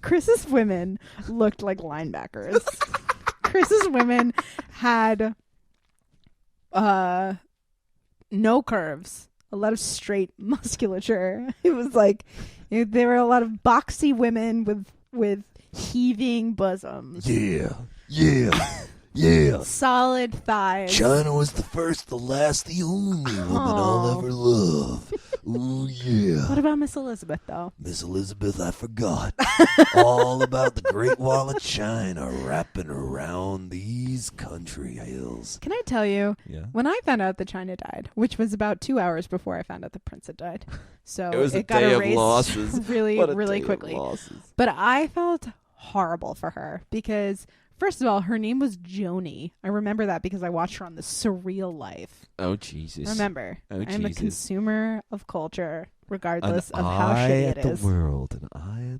Chris's women looked like linebackers. Chris's women had no curves, a lot of straight musculature. It was like there were a lot of boxy women with heaving bosoms. Yeah. Solid thighs. China was the first, the last, the only woman I'll ever love. Ooh, yeah. What about Miss Elizabeth, though? Miss Elizabeth, I forgot. All about the Great Wall of China wrapping around these country hills. Can I tell you, when I found out that China died, which was about 2 hours before I found out the prince had died, so it got erased really quickly. But I felt horrible for her because... First of all, her name was Joni. I remember that because I watched her on The Surreal Life. Oh, Jesus. Remember, I'm a consumer of culture, regardless of how shitty it is. An eye at the world, an eye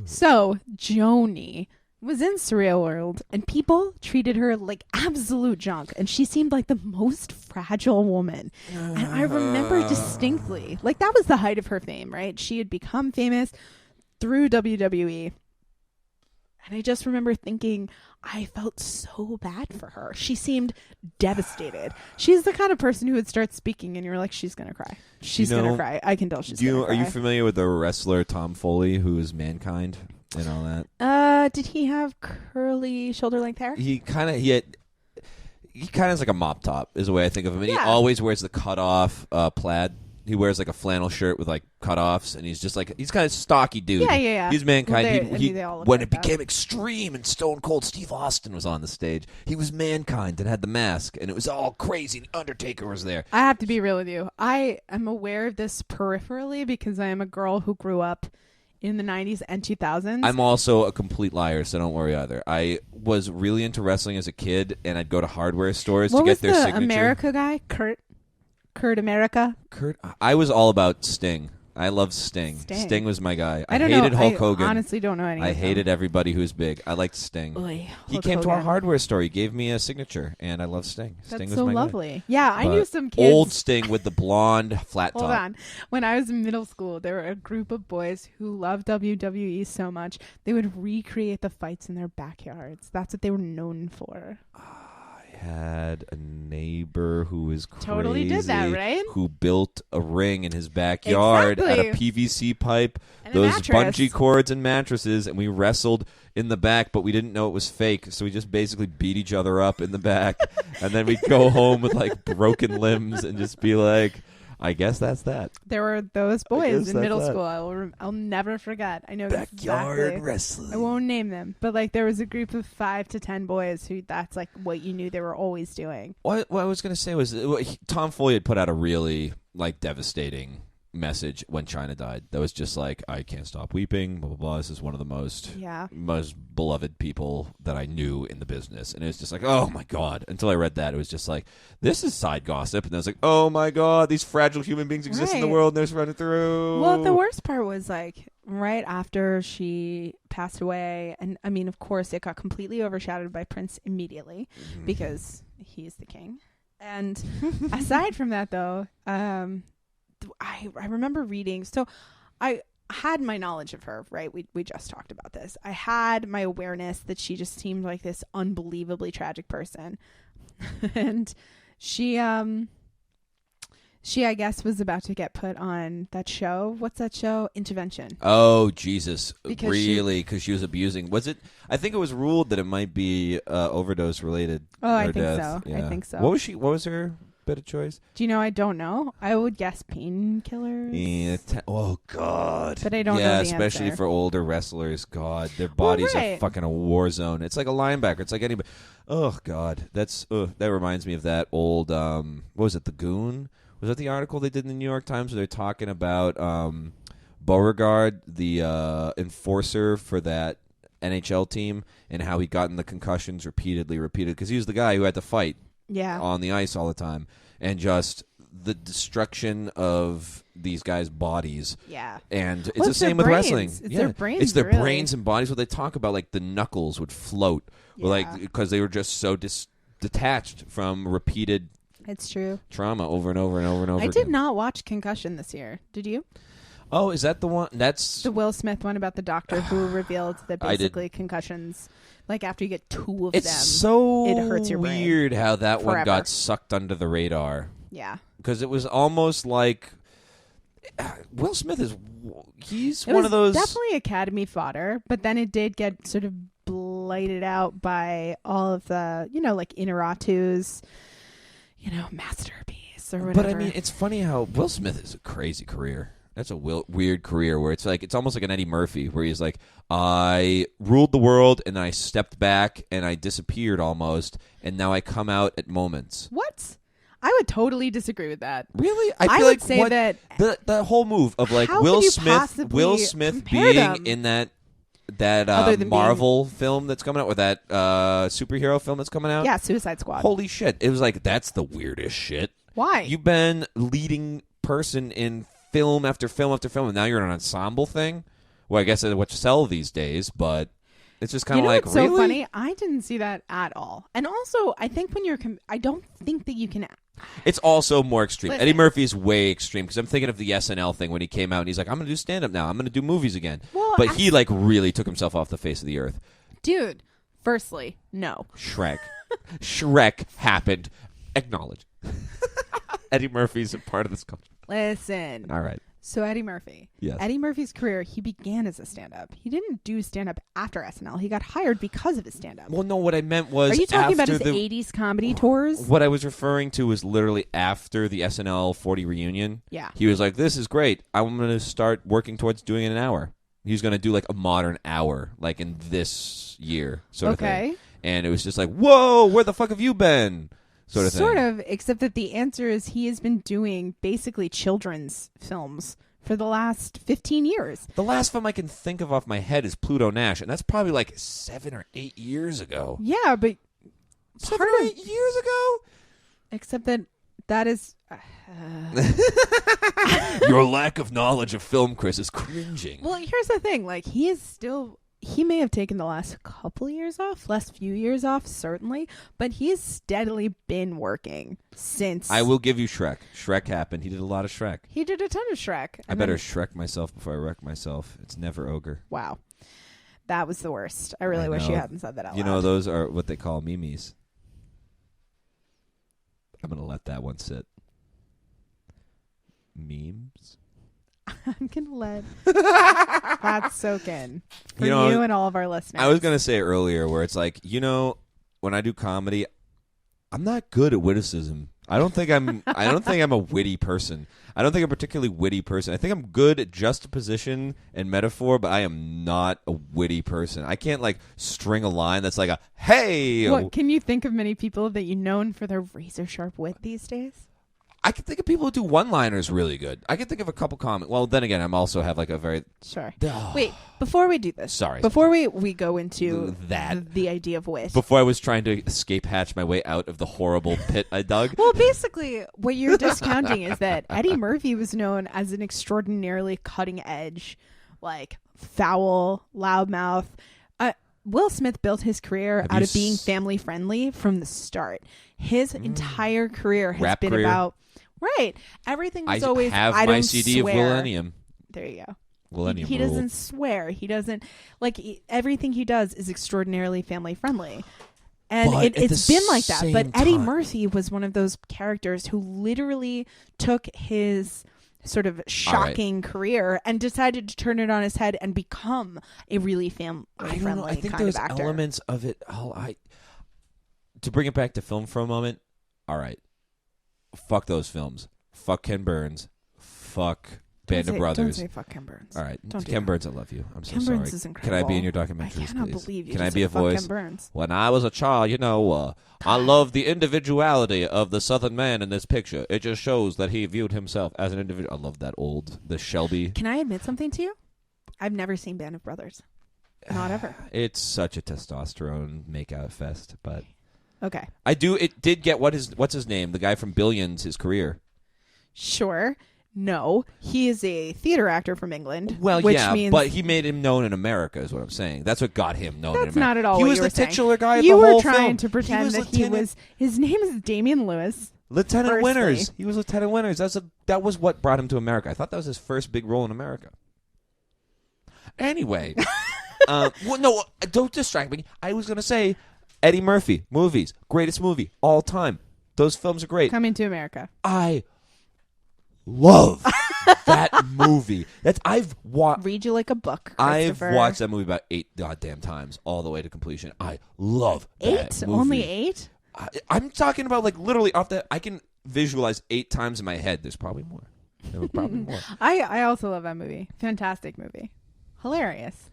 So Joni was in Surreal World, and people treated her like absolute junk, and she seemed like the most fragile woman. And I remember distinctly, like, that was the height of her fame, right? She had become famous through WWE. And I just remember thinking, I felt so bad for her. She seemed devastated. She's the kind of person who would start speaking and you're like, she's going to cry. She's going to cry. I can tell she's going to cry. Are you familiar with the wrestler Tom Foley, who is Mankind and all that? Did he have curly shoulder length hair? He kind of is like a mop top is the way I think of him. And he always wears the cut off plaid. He wears like a flannel shirt with like cutoffs, and he's just like he's kind of stocky dude. Yeah. He's Mankind. Well, they all look when like it became extreme and Stone Cold Steve Austin was on the stage, he was Mankind and had the mask, and it was all crazy. And the Undertaker was there. I have to be real with you. I am aware of this peripherally because I am a girl who grew up in the 90s and 2000s. I'm also a complete liar, so don't worry either. I was really into wrestling as a kid, and I'd go to hardware stores to get their signature. What was the America guy? Kurt America? I was all about Sting. I loved Sting. Sting was my guy. I hated Hulk Hogan. I honestly don't know any of them. I hated everybody who's big. I liked Sting. He came to our hardware store. He gave me a signature, and I love Sting. Sting was so my lovely. guy. Yeah, I knew some kids. Old Sting with the blonde flat top. Hold on. When I was in middle school, there were a group of boys who loved WWE so much, they would recreate the fights in their backyards. That's what they were known for. Had a neighbor who was crazy. Totally did that, right? Who built a ring in his backyard out of PVC pipe, and those bungee cords and mattresses, and we wrestled in the back, but we didn't know it was fake, so we just basically beat each other up in the back, and then we'd go home with like broken limbs and just be like, I guess that's that. There were those boys in middle school. I'll never forget. I know backyard exactly. wrestling. I won't name them, but like there was a group of 5 to 10 boys who that's like what you knew they were always doing. What I was going to say was Tom Foley had put out a really like devastating message when China died. That was just like, I can't stop weeping, blah, blah, blah. This is one of the most beloved people that I knew in the business. And it was just like, oh my God. Until I read that, it was just like, this is side gossip. And I was like, oh my God, these fragile human beings exist in the world and they're just running through. Well, the worst part was like right after she passed away. And I mean, of course, it got completely overshadowed by Prince immediately because he's the king. And aside from that, though, I remember reading. So I had my knowledge of her, right? We just talked about this. I had my awareness that she just seemed like this unbelievably tragic person. And she I guess was about to get put on that show. What's that show? Intervention. Oh, Jesus. Because she was abusing. Was it? I think it was ruled that it might be overdose related. Oh, I think death. so. Yeah. I think so. What was her bit of choice? Do you know? I don't know. I would guess painkillers. Yeah, oh God! But I don't know the especially answer. for older wrestlers. God, their bodies are fucking a war zone. It's like a linebacker. It's like anybody. Oh God, that reminds me of that old. What was it? The Goon? Was that the article they did in the New York Times where they're talking about Beauregard, the enforcer for that NHL team, and how he gotten the concussions repeated because he was the guy who had to fight. Yeah. On the ice all the time. And just the destruction of these guys' bodies. Yeah. And it's the same with wrestling. It's their brains. It's their brains and bodies. What they talk about, like the knuckles would float. Yeah. Like, because they were just so detached from repeated It's true. trauma over and over and over and over I again. did not watch Concussion this year. Did you? Oh, is that the one? That's the Will Smith one about the doctor who revealed that basically concussions, like after you get 2 of them, so it hurts your brain. weird how that one forever. got sucked under the radar. Yeah. Because it was almost like Will Smith he's It one was of those definitely Academy fodder, but then it did get sort of blighted out by all of the, like Inarritu's, masterpiece or whatever. But I mean, it's funny how Will Smith is a crazy career. That's a weird career where it's almost like an Eddie Murphy where he's like, I ruled the world and then I stepped back and I disappeared almost and now I come out at moments. What? I would totally disagree with that. Really? I feel would like say that the whole move of like how Will could you Smith possibly being them? in that Marvel film that's coming out or that superhero film that's coming out. Yeah, Suicide Squad. Holy shit. It was like, that's the weirdest shit. Why? You've been leading person in film after film after film, and now you're in an ensemble thing. Well, I guess that's what you sell these days, but it's just kind You of know like, what's really? so funny? I didn't see that at all. And also, I think when you're, I don't think that you can. It's also more extreme. Listen. Eddie Murphy's way extreme because I'm thinking of the SNL thing when he came out and he's like, I'm going to do stand-up now. I'm going to do movies again. Well, but he like really took himself off the face of the earth. Dude, firstly, no. Shrek. Shrek happened. Acknowledge. Eddie Murphy's a part of this culture. Listen. All right. So Eddie Murphy. Yes. Eddie Murphy's career, he began as a stand-up. He didn't do stand-up after SNL. He got hired because of his stand-up. Well, no, what I meant was Are you talking about after his 80s comedy tours? What I was referring to was literally after the SNL 40 reunion. Yeah. He was like, this is great. I'm going to start working towards doing an hour. He's going to do like a modern hour, like in this year, sort of thing. And it was just like, whoa, where the fuck have you been? Sort of thing. Sort of, except that the answer is he has been doing basically children's films for the last 15 years. The last film I can think of off my head is Pluto Nash, and that's probably like 7 or 8 years ago. Yeah, but 7 or 8 years ago? Except that is... Your lack of knowledge of film, Chris, is cringing. Well, here's the thing. Like, he is still... He may have taken the last couple years off, last few years off, certainly, but he has steadily been working since... I will give you Shrek. Shrek happened. He did a lot of Shrek. He did a ton of Shrek. I better Shrek myself before I wreck myself. It's never ogre. Wow. That was the worst. I really wish you hadn't said that out loud. You know, those are what they call memes. I'm going to let that one sit. Memes? I'm going to let that soak in for you and all of our listeners. I was going to say earlier where it's like, when I do comedy, I'm not good at witticism. I don't think I'm a witty person. I don't think I'm a particularly witty person. I think I'm good at juxtaposition and metaphor, but I am not a witty person. I can't like string a line that's like a hey. What, can you think of many people that you known for their razor sharp wit these days? I can think of people who do one-liners really good. I can think of a couple well, then again, I'm also have like a very... Sure. Wait, before we do this. Sorry. Before we go into that the idea of wit. Before I was trying to escape hatch my way out of the horrible pit I dug. Well, basically, what you're discounting is that Eddie Murphy was known as an extraordinarily cutting-edge, like, foul, loudmouth... Will Smith built his career out of being family-friendly from the start. His entire career has been about... Right. Everything was always, I don't CD swear. of Millennium. There you go. Millennium He doesn't swear. He doesn't... Like, everything he does is extraordinarily family-friendly. And it's been like that. But Eddie Murphy was one of those characters who literally took his... sort of shocking career and decided to turn it on his head and become a really family-friendly I think kind there's of actor. elements of it. To bring it back to film for a moment, all right. Fuck those films. Fuck Ken Burns. Fuck Band of Brothers. Don't say fuck Ken Burns. All right. Don't do Ken that. Burns, I love you. I'm so Ken sorry. Burns is incredible. Can I be in your documentaries, I cannot please? believe you Can just I be a said fuck voice? Ken Burns. When I was a child, I love the individuality of the Southern man in this picture. It just shows that he viewed himself as an individual. I love that the Shelby. Can I admit something to you? I've never seen Band of Brothers. Not ever. It's such a testosterone makeout fest, but Okay. It did get what's his name? The guy from Billions, his career. Sure. No, he is a theater actor from England. Well, which yeah, means but he made him known in America, is what I'm saying. That's what got him known in that's America. not at all He what was you were the titular saying. guy of you the whole were trying film. to pretend that he was. His name is Damian Lewis. Lieutenant Firstly. Winters. He was Lieutenant Winters. That was what brought him to America. I thought that was his first big role in America. Anyway, well, no, don't distract me. I was going to say Eddie Murphy movies, greatest movie all time. Those films are great. Coming to America. I love that movie. I've watched. Read you like a book. I've watched that movie about 8 goddamn times, all the way to completion. I love that 8? movie. Only 8? I'm talking about like literally off the. I can visualize 8 times in my head. There's probably more. There were probably more. I also love that movie. Fantastic movie. Hilarious.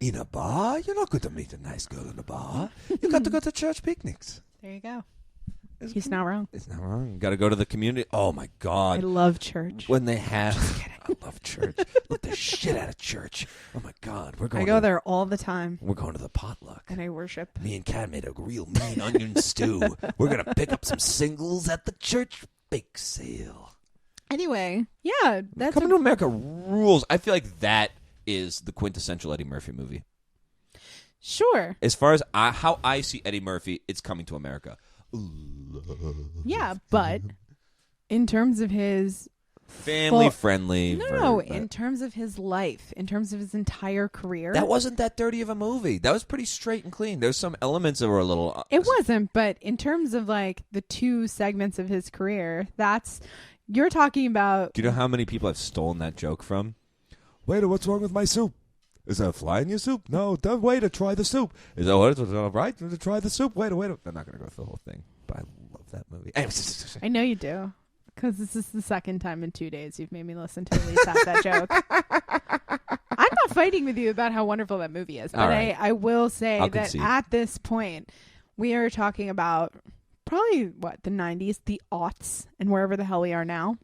In a bar, you're not going to meet a nice girl in a bar. You got to go to church picnics. There you go. He's not wrong. It's not wrong. You got to go to the community. Oh my God! I love church. When they have, I love church. Love the shit out of church. Oh my God, we're going. I go there all the time. We're going to the potluck, and I worship. Me and Kat made a real mean onion stew. We're gonna pick up some singles at the church bake sale. Anyway, yeah, that's Coming to America rules. I feel like that is the quintessential Eddie Murphy movie. Sure. As far as how I see Eddie Murphy, it's Coming to America. Yeah, but in terms of his family-friendly. No, in terms of his life, in terms of his entire career. That wasn't that dirty of a movie. That was pretty straight and clean. There's some elements that were a little... It wasn't, but in terms of like the two segments of his career, you're talking about... Do you know how many people have stolen that joke from? Waiter, what's wrong with my soup? Is there a fly in your soup? No, waiter, try the soup. Is that what? All right, try the soup. Waiter. I'm not going to go through the whole thing, but I love that movie. I know you do, because this is the second time in 2 days you've made me listen to at least half that joke. I'm not fighting with you about how wonderful that movie is, but right. I will say that at this point, we are talking about probably, the 90s, the aughts, and wherever the hell we are now.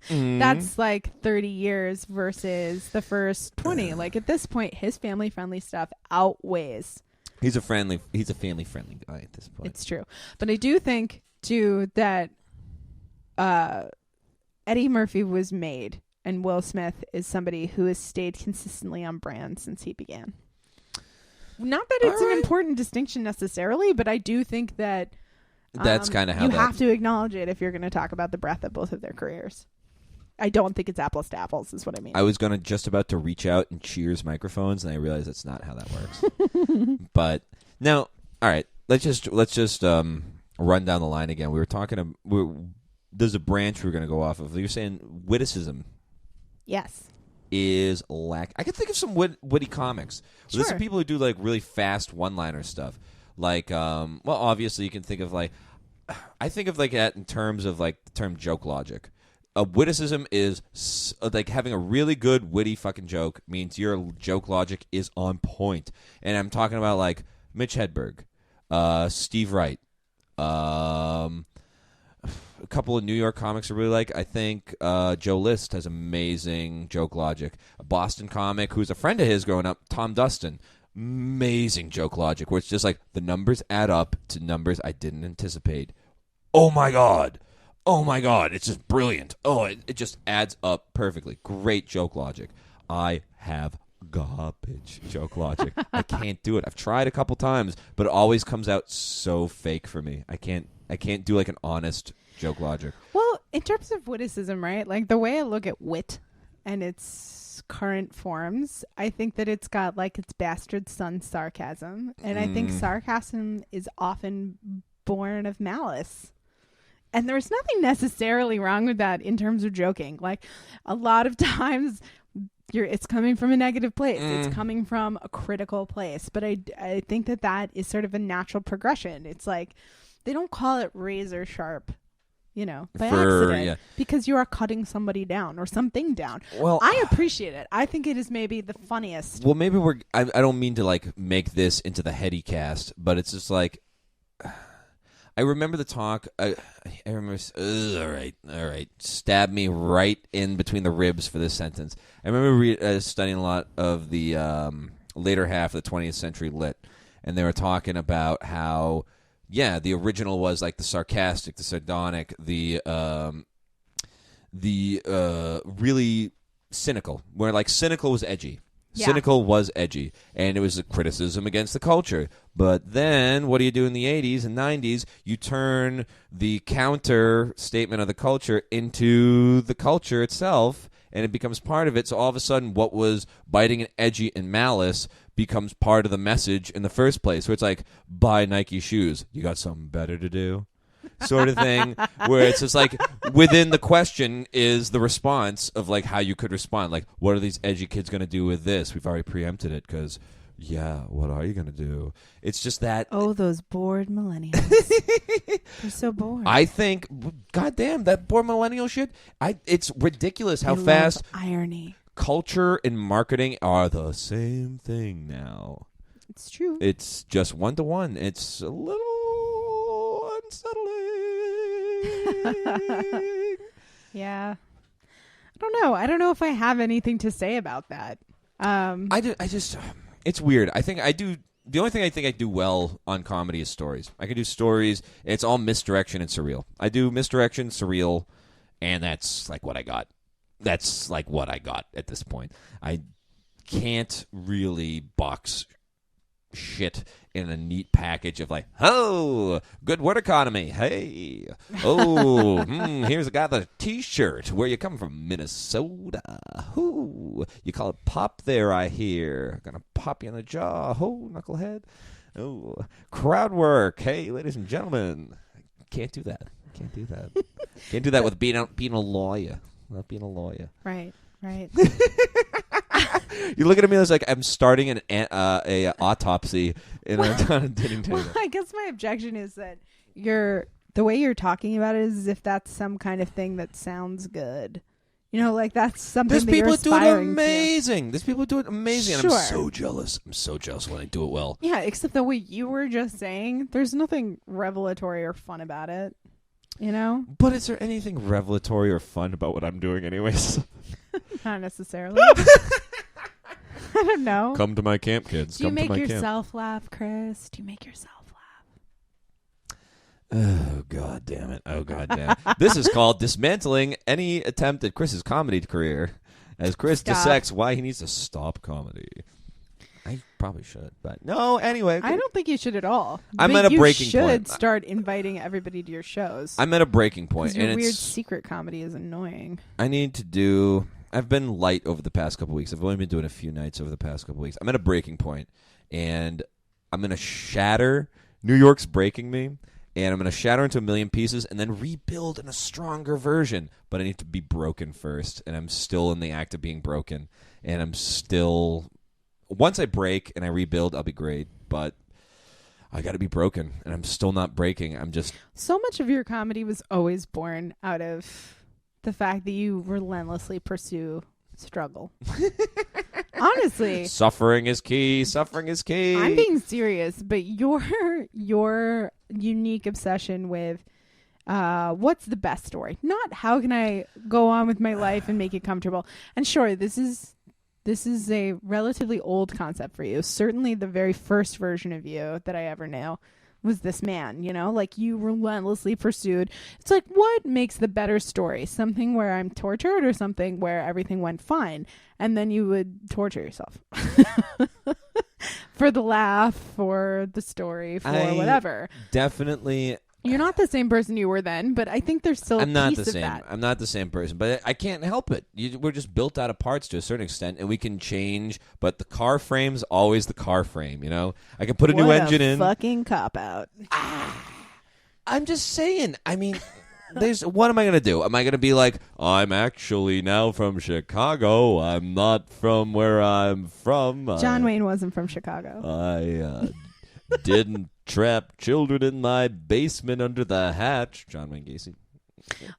That's like 30 years versus the first 20. Like at this point, his family-friendly stuff outweighs. He's a family-friendly guy at this point. It's true. But I do think, too, that Eddie Murphy was made, and Will Smith is somebody who has stayed consistently on brand since he began. Not that it's an important distinction necessarily, but I do think that that's kind of how you have to acknowledge it if you're going to talk about the breadth of both of their careers. I don't think it's apples to apples, is what I mean. I was just about to reach out and cheers microphones, and I realized that's not how that works. But now, all right, let's just run down the line again. We were talking. There's a branch we're going to go off of. You're saying witticism. Yes. Is I can think of some witty comics. Sure. There's some people who do like really fast one-liner stuff. Like, obviously you can think of like, I think of like that in terms of like the term joke logic. A witticism is like having a really good witty fucking joke means your joke logic is on point. And I'm talking about like Mitch Hedberg, Steve Wright, a couple of New York comics I really like. I think Joe List has amazing joke logic. A Boston comic who's a friend of his growing up, Tom Dustin. Amazing joke logic where it's just like the numbers add up to numbers I didn't anticipate. Oh my god, it's just brilliant. It just adds up perfectly. Great joke logic. I have garbage joke logic. I can't do it. I've tried a couple times, but it always comes out so fake for me. I can't do like an honest joke logic. Well, in terms of witticism, right, like the way I look at wit and its current forms, I think that it's got like its bastard son sarcasm, and I think sarcasm is often born of malice, and there's nothing necessarily wrong with that in terms of joking. Like a lot of times it's coming from a negative place, it's coming from a critical place, but I think that is sort of a natural progression. It's like they don't call it razor sharp, by accident, because you are cutting somebody down or something down. Well, I appreciate it. I think it is maybe the funniest. Well, maybe I don't mean to like make this into the heady cast, but it's just like I remember the talk. I remember. All right. Stab me right in between the ribs for this sentence. I remember studying a lot of the later half of the 20th century lit, and they were talking about how. Yeah, the original was like the sarcastic, the sardonic, the really cynical, where like cynical was edgy. Yeah. Cynical was edgy, and it was a criticism against the culture. But then what do you do in the 80s and 90s? You turn the counter statement of the culture into the culture itself, and it becomes part of it. So all of a sudden, what was biting and edgy and malice becomes part of the message in the first place. Where it's like, buy Nike shoes. You got something better to do? Sort of thing. Where it's just like, within the question is the response of like how you could respond. Like, what are these edgy kids going to do with this? We've already preempted it because, what are you going to do? It's just that. Oh, those bored millennials. They're so bored. I think, goddamn, that bored millennial shit, it's ridiculous how fast. Irony. Culture and marketing are the same thing now. It's true. It's just 1-to-1. It's a little unsettling. Yeah. I don't know if I have anything to say about that. It's weird. I think I do. The only thing I think I do well on comedy is stories. I can do stories. It's all misdirection and surreal. I do misdirection, surreal, and that's like what I got. that's like what I got at this point. I can't really box shit in a neat package of like, oh, good word economy. Hey, oh, here's a guy with a T-shirt. Where you come from? Minnesota. Who? You call it pop there, I hear. Gonna pop you in the jaw. Oh, knucklehead. Oh, crowd work. Hey, ladies and gentlemen. Can't do that. Can't do that. Can't do that with being a lawyer. Not being a lawyer. Right. You're looking at me like I'm starting a autopsy in a dating table. Well, I guess my objection is that the way you're talking about it is as if that's some kind of thing that sounds good. You know, like that's something There's that people you're who do it aspiring amazing. to. There's people who do it amazing. Sure. And I'm so jealous. I'm so jealous when I do it well. Yeah, except the way you were just saying, there's nothing revelatory or fun about it. You know? But is there anything revelatory or fun about what I'm doing anyways? Not necessarily. I don't know. Come to my camp, kids. Do you Come to make my yourself laugh, Chris? Do you make yourself laugh? Oh, God damn it. Oh, God damn it. This is called dismantling any attempt at Chris's comedy career as Chris dissects why he needs to stop comedy. I probably should, but no, anyway. I don't think you should at all. I'm but at a breaking You should point. start inviting everybody to your shows. I'm at a breaking point. Your and weird it's, secret comedy is annoying. I need to do... I've been light over the past couple weeks. I've only been doing a few nights over the past couple weeks. I'm at a breaking point, and I'm going to shatter. New York's breaking me, and I'm going to shatter into a million pieces and then rebuild in a stronger version. But I need to be broken first, and I'm still in the act of being broken. And I'm still... Once I break and I rebuild, I'll be great. But I got to be broken, and I'm still not breaking. I'm just... So much of your comedy was always born out of the fact that you relentlessly pursue struggle. Honestly. Suffering is key. Suffering is key. I'm being serious, but your unique obsession with what's the best story? Not how can I go on with my life and make it comfortable. And sure, this is a relatively old concept for you. Certainly the very first version of you that I ever knew was this man, you know, like you relentlessly pursued. It's like, what makes the better story? Something where I'm tortured or something where everything went fine? And then you would torture yourself for the laugh, for the story, for whatever. Definitely. You're not the same person you were then, but I think there's still a piece of that. I'm not the same person, but I can't help it. We're just built out of parts to a certain extent, and we can change, but the car frame's always the car frame, you know? I can put a new engine in. Fucking cop-out. I'm just saying. I mean, what am I going to do? Am I going to be like, I'm actually now from Chicago. I'm not from where I'm from. John Wayne wasn't from Chicago. I didn't trap children in my basement under the hatch. John Wayne Gacy.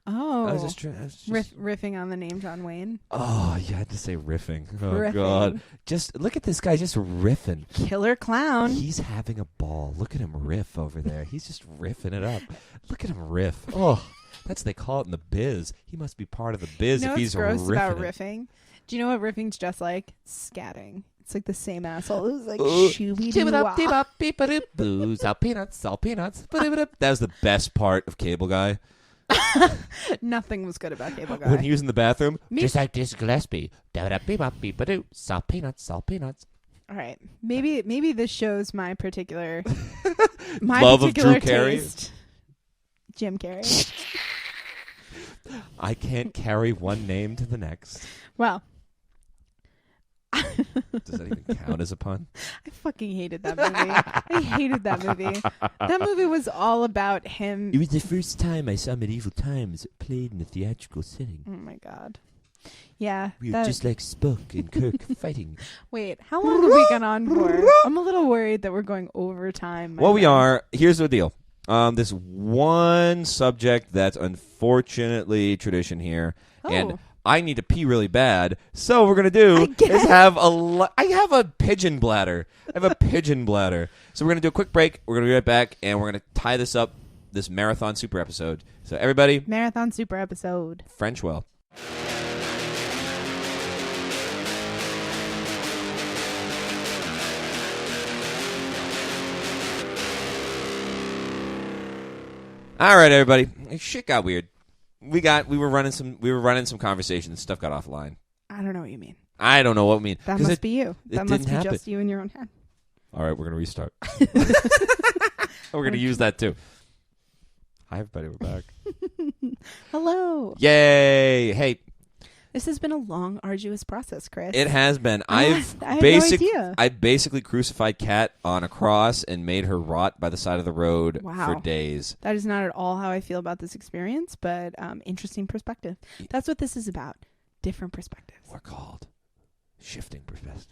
Oh. I was just riffing on the name John Wayne. Oh, you had to say riffing. Oh, riffing. God. Just look at this guy just riffing. Killer clown. He's having a ball. Look at him riff over there. He's just riffing it up. Look at him riff. Oh, that's what they call it in the biz. He must be part of the biz if he's gross riffing about it. riffing? Do you know what riffing's just like? Scatting. It's like the same asshole. It was like shooby-doo-wah. Booze, all peanuts, all peanuts. That was the best part of Cable Guy. Nothing was good about Cable Guy. When he was in the bathroom, just like this Gillespie. Salt peanuts, salt peanuts. All right, maybe this shows my particular love of Drew Carey. Taste. Jim Carrey. I can't carry one name to the next. Well. Does that even count as a pun? I fucking hated that movie. I hated that movie. That movie was all about him. It was the first time I saw Medieval Times played in a theatrical setting. Oh my God. Yeah. We were just like Spock and Kirk fighting. Wait, how long have we gone on for? I'm a little worried that we're going over time. Well, we are. Here's the deal. This one subject that's unfortunately tradition here. Oh. And I need to pee really bad, so what we're gonna do is have I have a pigeon bladder. I have a pigeon bladder. So we're gonna do a quick break. We're gonna be right back, and we're gonna tie this up. This marathon super episode. So everybody, marathon super episode. French well. All right, everybody. Shit got weird. we were running some conversations. Stuff got offline. I don't know what you mean. I don't know what I mean. That must be you. That must didn't be happen. just you in your own head. All right, we're gonna restart. We're gonna use that too. Hi, everybody. We're back. Hello. Yay! Hey, This has been a long, arduous process, Chris. it has been. I have no idea. I basically crucified Kat on a cross and made her rot by the side of the road Wow. for days. That is not at all how I feel about this experience, but interesting perspective. That's what this is about. Different perspectives. We're called shifting perspective.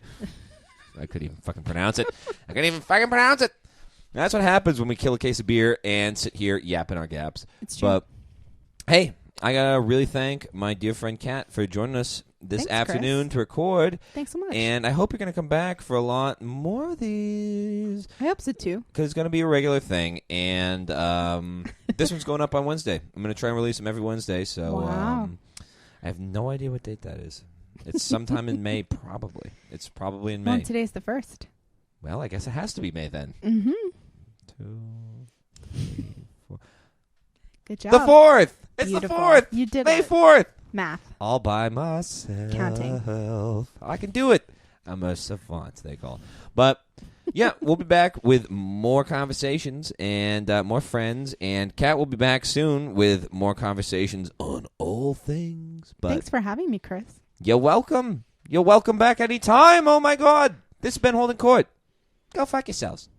I couldn't even fucking pronounce it. That's what happens when we kill a case of beer and sit here yapping our gaps. It's true. But hey, I gotta really thank my dear friend Kat for joining us this Thanks, afternoon Chris. to record. Thanks so much. And I hope you're gonna come back for a lot more of these. I hope so too. Because it's going to be a regular thing. And this one's going up on Wednesday. I'm going to try and release them every Wednesday. So Wow. I have no idea what date that is. It's sometime in May, probably. It's probably in May. Well, today's the 1st. Well, I guess it has to be May then. Mm-hmm. 2, 3, 4. Good job. The 4th! It's Beautiful. the 4th! You did May it. 4th! Math. All by myself. Counting. I can do it. I'm a savant, they call it. But, yeah, we'll be back with more conversations and more friends. And Kat will be back soon with more conversations on all things. But Thanks for having me, Chris. you're welcome. You're welcome back anytime. Oh, my God. This has been Holding Court. Go fuck yourselves.